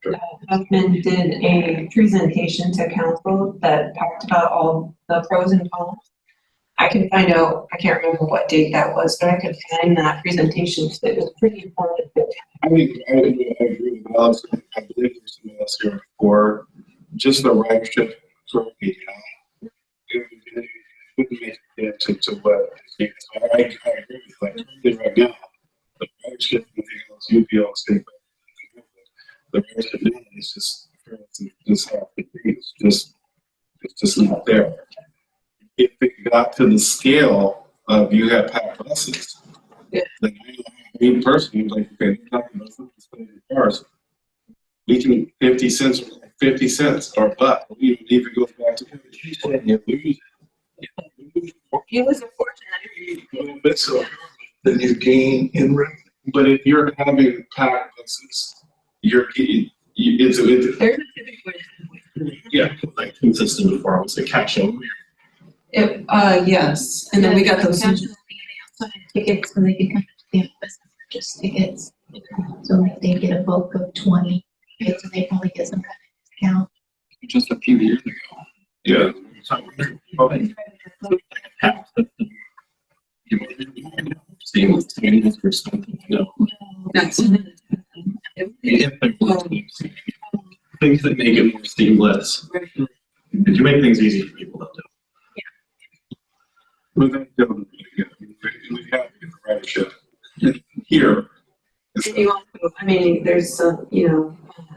Huffman did a presentation to council that talked about all the pros and cons. I can find out, I can't remember what date that was, but I could find that presentation, so it was pretty informative. I agree with Alex. I believe there's something else here before. Just the ridership currently now. It wouldn't make it to what I agree with you. Like currently right now, the ridership and everything else, you'd be able to stay back. The ridership now is just how it's just not there. If it got to the scale of you have packed buses, yeah. Then me personally, like, okay, you're talking about something cars. We can 50 cents or a buck. We even goes back to you said you lose. It was unfortunate. But so, Then you gain in revenue. but if you're having packed buses, you're getting it's There's a typical way. Yeah, like consistent performance, the catch up. Yes, and then we got those. They also had tickets, so they could come to the office and purchase tickets. So like they get a bulk of 20 tickets, and they probably get some kind of discount. Just a few years ago. yeah. Things that make it more seamless. If you make things easy for people, they'll do it. But then, we have the ridership here. And you also, I mean, there's some,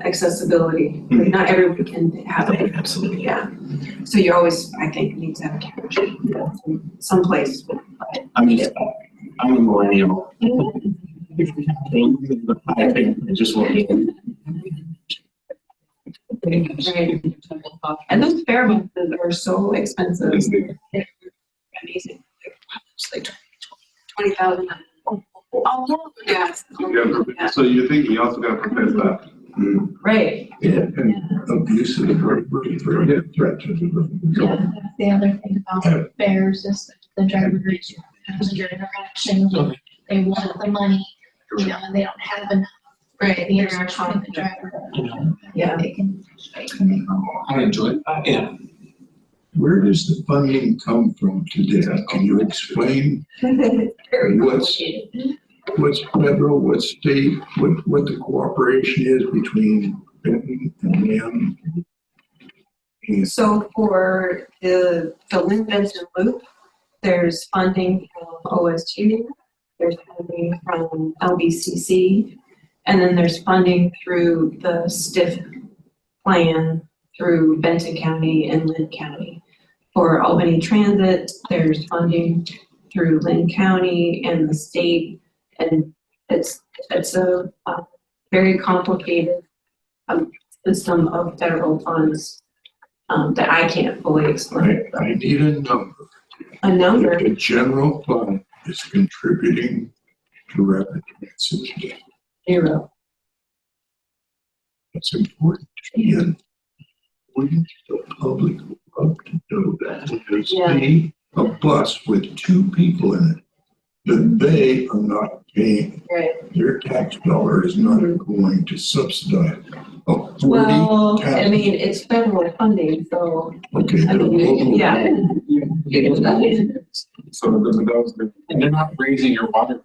accessibility. Like not everyone can have it. Absolutely. Yeah. So you always, I think, need to have a carriage someplace. I'm a millennial. I think I just want to. Right. And those fare buses are so expensive. They're amazing. It's like 20,000. Oh, yes. Yeah. So you're thinking you also got to prepare that. Right. Yeah, and abuse of the verb, threat to the Yeah, that's the other thing about fares is the driver passenger interaction. They want the money, and they don't have enough. Right. The interaction with the driver. Yeah. They can make I enjoy it. Yeah. Where does the funding come from today? Can you explain Very what's federal, what's state, what the cooperation is between Benton and them? And So for the Lynn Benson Loop, there's funding from OSU, there's funding from LBCC, and then there's funding through the STIF plan through Benton County and Lynn County. For Albany Transit, there's funding through Lynn County and the state, and it's a very complicated system of federal funds that I can't fully explain. I need a number. A number. The general fund is contributing to rapid transit today. 0. That's important. And wouldn't the public love to know that? Because they, a bus with 2 people in it, that they are not paying. Right. Their tax dollar is not going to subsidize a 40 Well, tax. I mean, it's federal funding, so, Okay. I mean, yeah. So that was the. And they're not raising your water.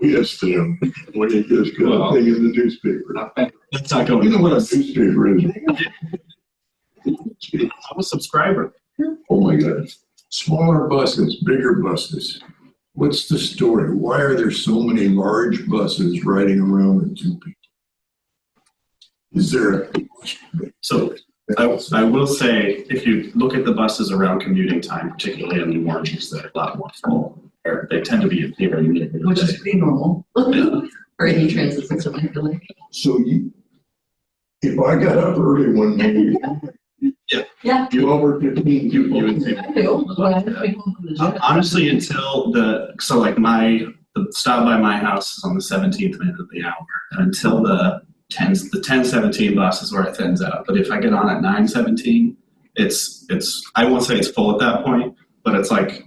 Yes, them, when you just get a thing in the newspaper. Not bad. Let's not go. You know what a newspaper is? I'm a subscriber. Oh, Oh my God. Smaller buses, bigger buses. What's the story? Why are there so many large buses riding around with two people? Is there a? So I will say, if you look at the buses around commuting time, particularly in the mornings, they're a lot more full. They tend to be very near. Which is pretty normal for any transit system, I feel like. So if I got up early one morning. Yeah. 12 or 15 You would people. think. I feel, when I come home from the gym. Honestly, until the stop by my house is on the 17th minute of the hour, and until the 10:17 bus is where it thins out. But if I get on at 9:17, it's I won't say it's full at that point, but it's like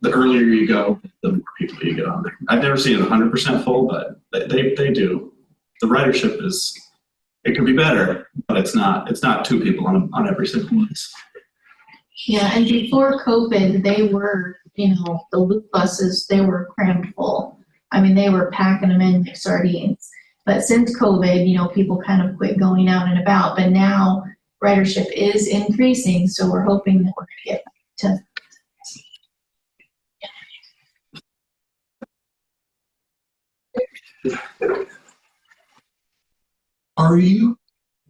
the earlier you go, the more people you get on there. I've never seen it 100% full, but they do. The ridership it could be better, but it's not two people on every single bus. Yeah, and before COVID, they were, the loop buses, they were crammed full. I mean, they were packing them in like sardines. But since COVID, people kind of quit going out and about. But now ridership is increasing, so we're hoping that we're going to get to. Are you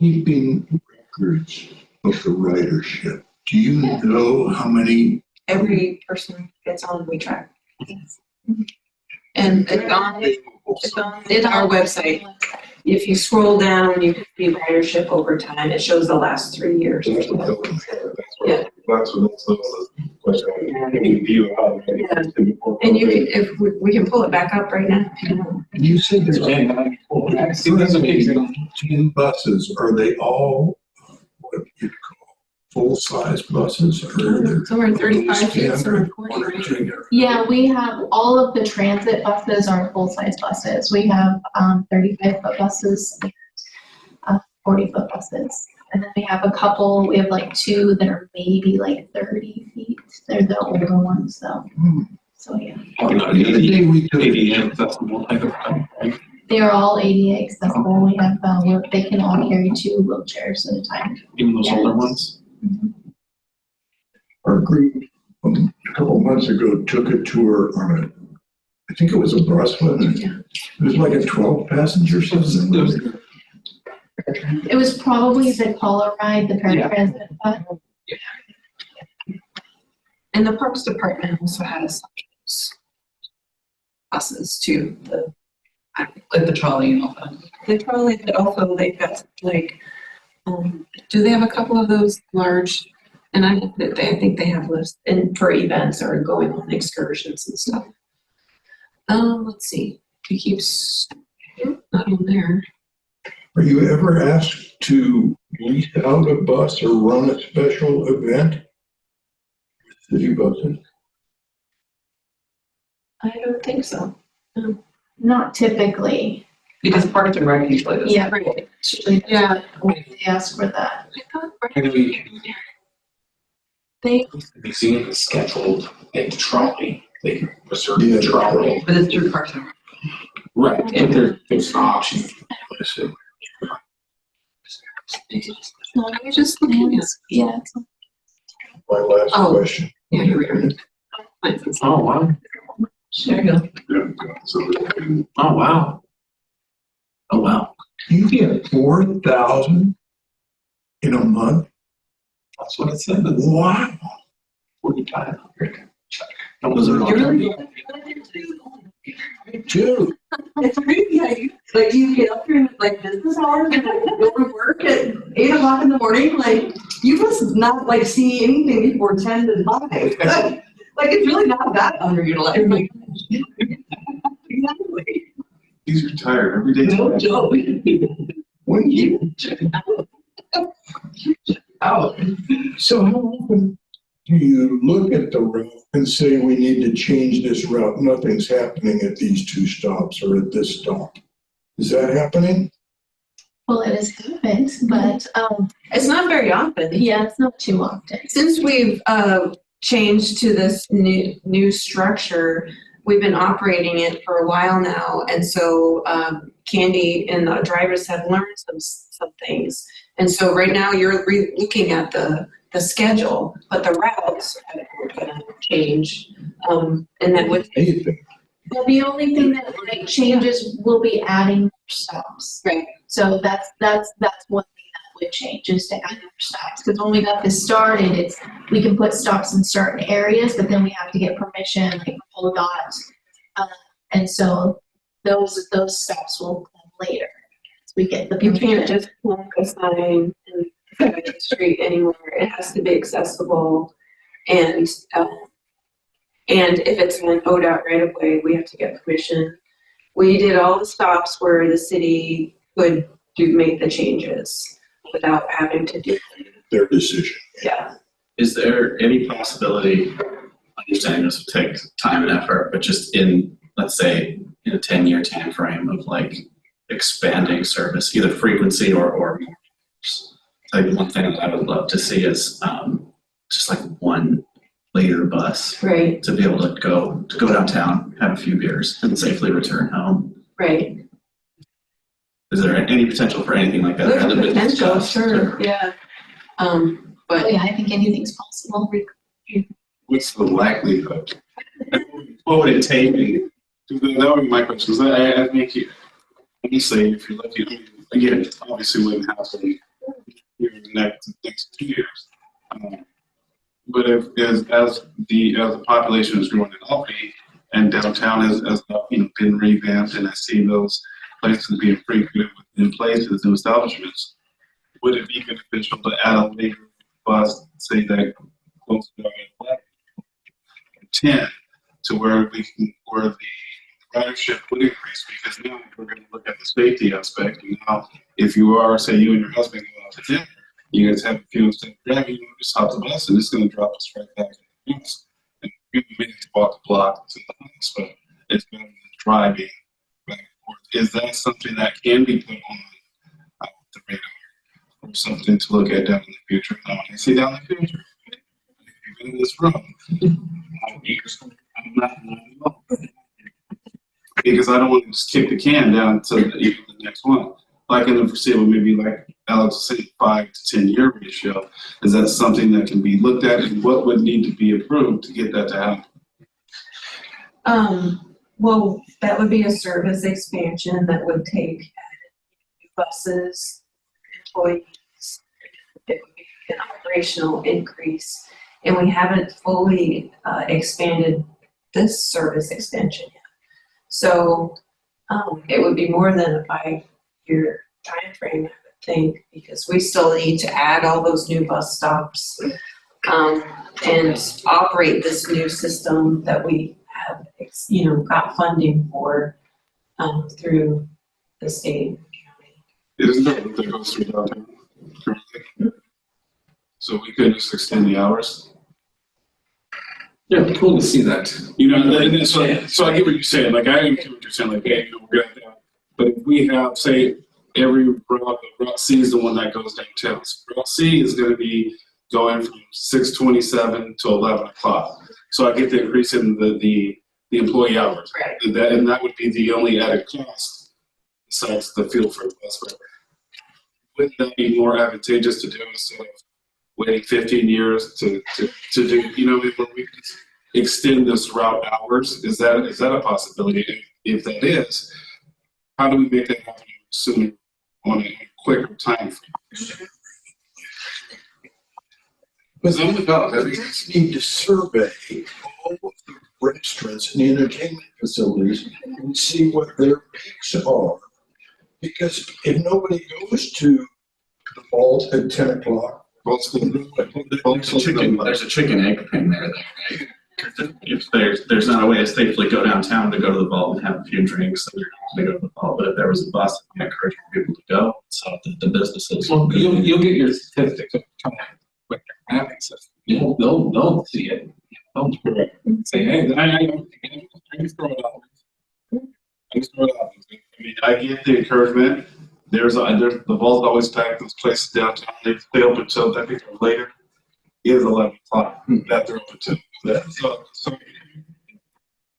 keeping records of the ridership? Do you know how many? Every person gets on, we track. And it's on our website. If you scroll down, you can see ridership over time. It shows the last 3 years. Yeah. That's the question. View how. Yeah. And you can, if we can pull it back up right now. You said there's That's amazing. 10 buses. Are they all what you'd call full-size buses? Or are there Some are 35 feet, some are 40. one or two? Yeah, we have all of the transit buses are full-size buses. We have 35-foot buses, 40-foot buses. And then we have we have like two that are maybe like 30 feet. They're the older ones, though. So, yeah. The other day we took ADA accessible type of thing, right? They are all ADA accessible. We have, they can all carry 2 wheelchairs at a time. Even those older ones? our group a couple months ago took a tour on I think it was a bus, wasn't it? It was like a 12-passenger something. It was probably the Caller Ride, the paratransit bus. And the Parks Department also has buses too. Like the trolley and all that. They probably, but also they've got like, do they have a couple of those large? And I think they have lists and for events or going on excursions and stuff. Let's see. It keeps not on there. Are you ever asked to lease out a bus or run a special event? City buses? I don't think so. No. Not typically. Because Parks and Rec usually does. Yeah, right. Usually Yeah. they ask for that. I know you They, can see it scheduled into trolley. They can reserve Yeah, the trolley. But it's through Parks and Rec. Right, but there's an option. No, you're just looking at. yeah. My last Oh. question. Yeah, you're right. Oh, wow. There you go. Oh, wow. Oh, wow. You get 4,000 in a month? That's what it said. It's Wow. 4,500. Those are all. Dude, It's crazy. Like, do you get up here like business hours and go to work at 8 o'clock in the morning? Like, you must not like see anything before 10 to 5. Like, it's really not that underutilized. Like, exactly. He's retired every day. No joke. when you Out. So how often do you look at the route and say, we need to change this route? Nothing's happening at these 2 stops or at this stop. Is that happening? Well, it has happened, but It's not very often. yeah, it's not too often. Since we've changed to this new structure, we've been operating it for a while now, and so Candy and the drivers have learned some things. And so right now you're looking at the the schedule, but the routes are gonna change. And then with, Anything. Well, the only thing that might change is we'll be adding more stops. right, So that's one thing that would change is to add more stops. Because when we got this started, it's, we can put stops in certain areas, but then we have to get permission, like from ODOT. And so those stops will come later. So we get the you permission. can't just plunk a sign in the street anywhere. It has to be accessible. And if it's an ODOT right of way, we have to get permission. We did all the stops where the city could make the changes without having to do. Their decision. Yeah. Is there any possibility, understanding this would take time and effort, but just in, let's say, in a 10-year time frame of like expanding service, either frequency or like one thing that I would love to see is just like one later bus Right, to be able to go downtown, have a few beers, and safely return home. right. Is there any potential for anything like that? There's Other been potential, discussed? sure, yeah. Oh But yeah, I think anything's possible. What's the likelihood? What would it take? That would be my question. So I make you, let me say, if you're lucky, I mean, again, obviously wouldn't happen here in the next 2 years. But if as the population is growing in Albany and downtown has been revamped, and I see those places being frequented within places and establishments, would it be beneficial to add a later bus, say that close to 10, to where the ridership would increase? Because now we're going to look at the safety aspect. And now, if you are, say, you and your husband go out to dinner, you guys have a few instead of driving, you just hop the bus, and it's going to drop us right back in the house. And a few minutes to walk the block to the house, but it's better than driving back and forth. Is that something that can be put on the radar, or something to look at down in the future? Now, when I say down in the future, if you've been in this room, I'm not because I don't want to just kick the can down to the next one. Like in the foreseeable, maybe like Alex said, 5 to 10 year ratio. Is that something that can be looked at, and what would need to be approved to get that to happen? well, that would be a service expansion that would take buses, employees. It would be an operational increase. And we haven't fully expanded this service extension yet. So it would be more than a 5-year time frame, I would think, because we still need to add all those new bus stops and operate this new system that we have, got funding for through the state. Isn't that what that goes through downtown currently? So we could just extend the hours? Yeah, cool to see that. So I get what you're saying. Like, I get what you're saying. Like, hey, we're gonna have, but if we have, say, every route C is the one that goes downtown. So route C is going to be going from 6:27 to 11 o'clock. So I get the increase in the employee hours. Right. And that would be the only added cost besides the fuel for the bus. But wouldn't that be more advantageous to do instead of waiting 15 years to do, where we can extend this route hours? Is that a possibility? If that is, how do we make that happen sooner, on a quicker time frame? But then we just need to survey all of the restaurants and entertainment facilities and see what their peaks are. Because if nobody goes to the vault at 10 o'clock, There's a chicken egg thing there, right? If there's not a way to safely go downtown to go to the vault and have a few drinks, then you're not going to go to the vault. But if there was a bus, I encourage people to go. So the businesses. Well, you'll get your certificate with your mapping system. They'll see it. They'll say, hey, I just throw it out. I mean, I get the encouragement. There's the vault's always packed. Those places downtown, they stay open until I think later. It is 11 o'clock that they're open till. So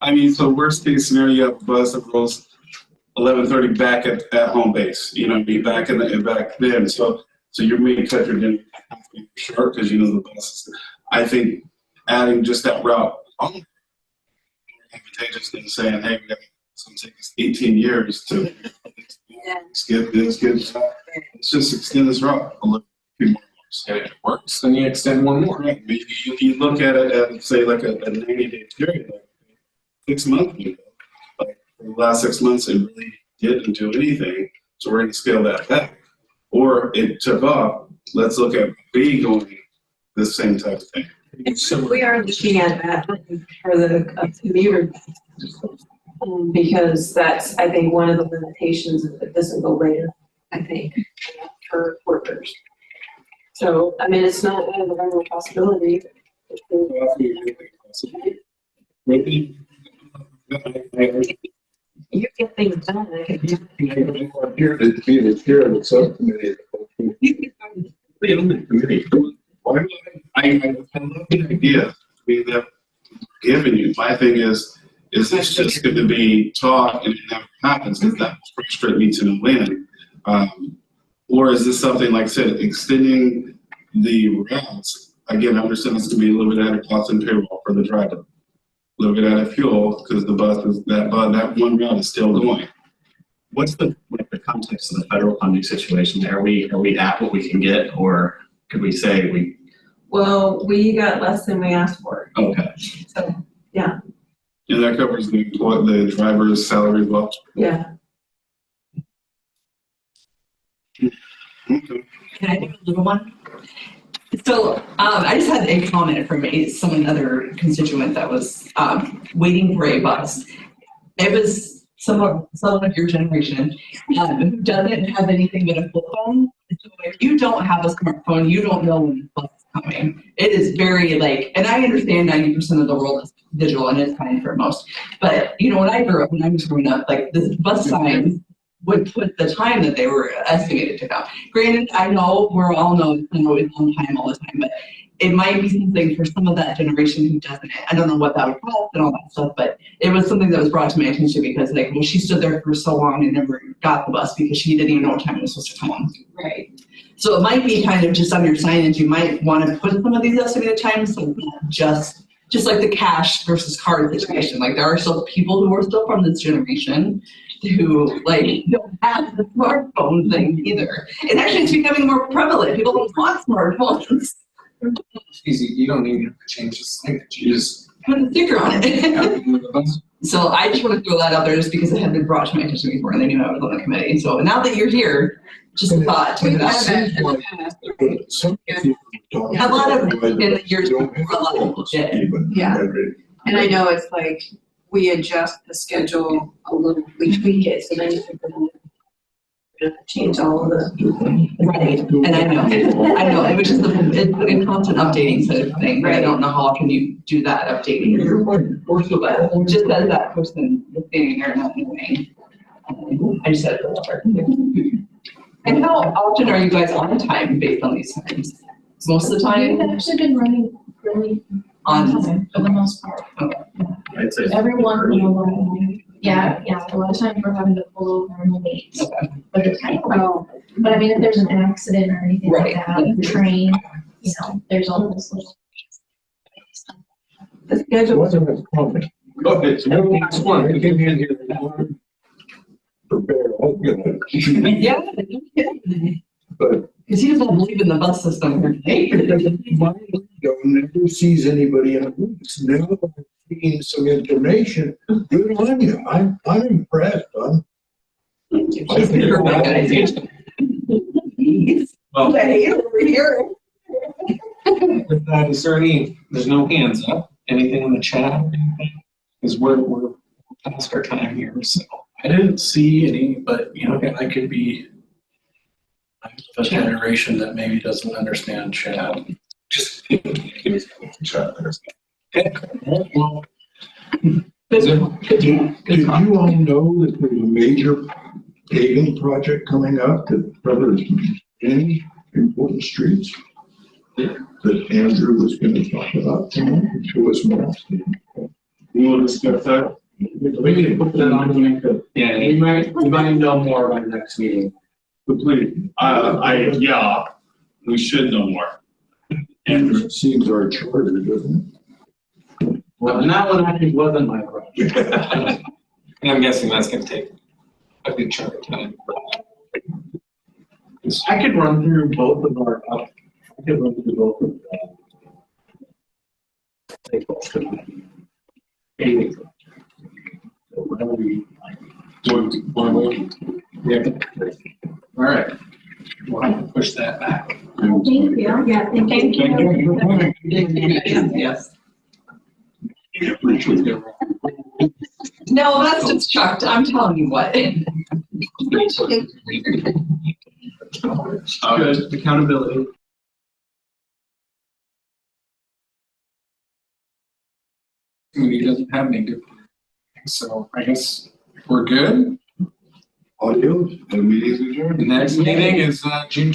I mean, so worst case scenario, you have a bus that rolls 11:30 back at home base. Be back back then. So So you may cut your dinner short because you know the bus is, I think adding just that route on more advantageous than saying, hey, we got some take us 18 years to skip this, let's just extend this route a little few more years. And if it works, then you extend one more. Right. Maybe you look at it at, say, like a 90-day period, like 6 months ago. Like for the last 6 months, it really didn't do anything, so we're going to scale that back. Or it took off. Let's look at B going the same type of thing. We are looking at that for the commuter, because that's, I think, one of the limitations of it doesn't go later, I think, for workers. So, I mean, it's not out of the realm of possibility. You get things done. I'm here to be the chair of the subcommittee. I love the idea that given you. My thing is this just going to be talk and it never happens because that will frustrate me to no end? Or is this something, like I said, extending the routes? Again, I understand it's going to be a little bit added cost and payroll for the driver, a little bit added fuel because the bus is that one route is still going. What's the context of the federal funding situation? Are we at what we can get, or could we say we? Well, we got less than we asked for. Okay. So, yeah. And that covers the driver's salary as well. Yeah. Okay. Can I do a little one? So I just had a comment from another constituent that was waiting for a bus. It was someone of your generation who doesn't have anything but a flip phone. So if you don't have a smartphone, you don't know when the bus is coming. It is very and I understand 90% of the world is digital and it's fine for most. But when I was growing up, the bus signs would put the time that they were estimated to come. Granted, I know we all know it's not always on time all the time, but it might be something for some of that generation who doesn't. I don't know what that would cost and all that stuff, but it was something that was brought to my attention because she stood there for so long and never got the bus because she didn't even know what time it was supposed to come. Right. So it might be kind of just on your signage, you might want to put some of these estimated times, so it's not just like the cash versus card situation. There are still people who are still from this generation who don't have the smartphone thing either. And actually it's becoming more prevalent. People don't want smartphones. It's easy. You don't need to change the signage. You just Put a sticker on it. have them with the bus. So I just want to throw that out there just because it had been brought to my attention before and they knew I was on the committee. So now that you're here, just a thought to it out. Some people talk A lot of about in the years don't before, a lot of people did. even Yeah. have it. And I know it's we adjust the schedule a little, we tweak it, so then you can change all of the. Right, and I know, it was just it's a constant updating sort of thing, but I don't know how often you do that updating. But just as that person was standing there not knowing, I just said it. And how often are you guys on time based on these times? Most of the We've time actually been running really on time for the most part. I'd say Every once in a while. Yeah, a lot of times we're having to pull over and wait for the time. But I mean, if there's an accident or anything like Right. that, the train, there's all those little. The schedule. Wasn't as common. Okay, so next one. I came in here prepared, all good. Yeah. But Because he doesn't believe in the bus system. my window never sees anybody in the booth. Now I'm seeing some information. Good on you. I'm impressed. I think Your you're organization. Well, Over here. with that, is there there's no hands up, anything in the chat? Because we're past our time here, so. I didn't see any, but I could be a generation that maybe doesn't understand chat. Just chat there. Okay. Well, Did you all know that there's a major paving project coming up that covers many important streets that Andrew was going to talk about tonight and show us more? You want to discuss that? We can put that on the next. yeah, We might know more by the next meeting. Completely. Yeah, We should know more. Andrew, It seems our charter, doesn't Well, and that one actually wasn't my project. And I'm guessing that's gonna take a good chunk of time. I could run through both of our, I could run through both of them. They both could be paving projects. So whatever we like. All right. We'll have to push that back. Thank you. Yeah, thank you. Yes. No, that's just Chuck. I'm telling you what. Good, accountability. He doesn't have any good. So I guess we're good. Audio? the meeting's adjourned. The next meeting is June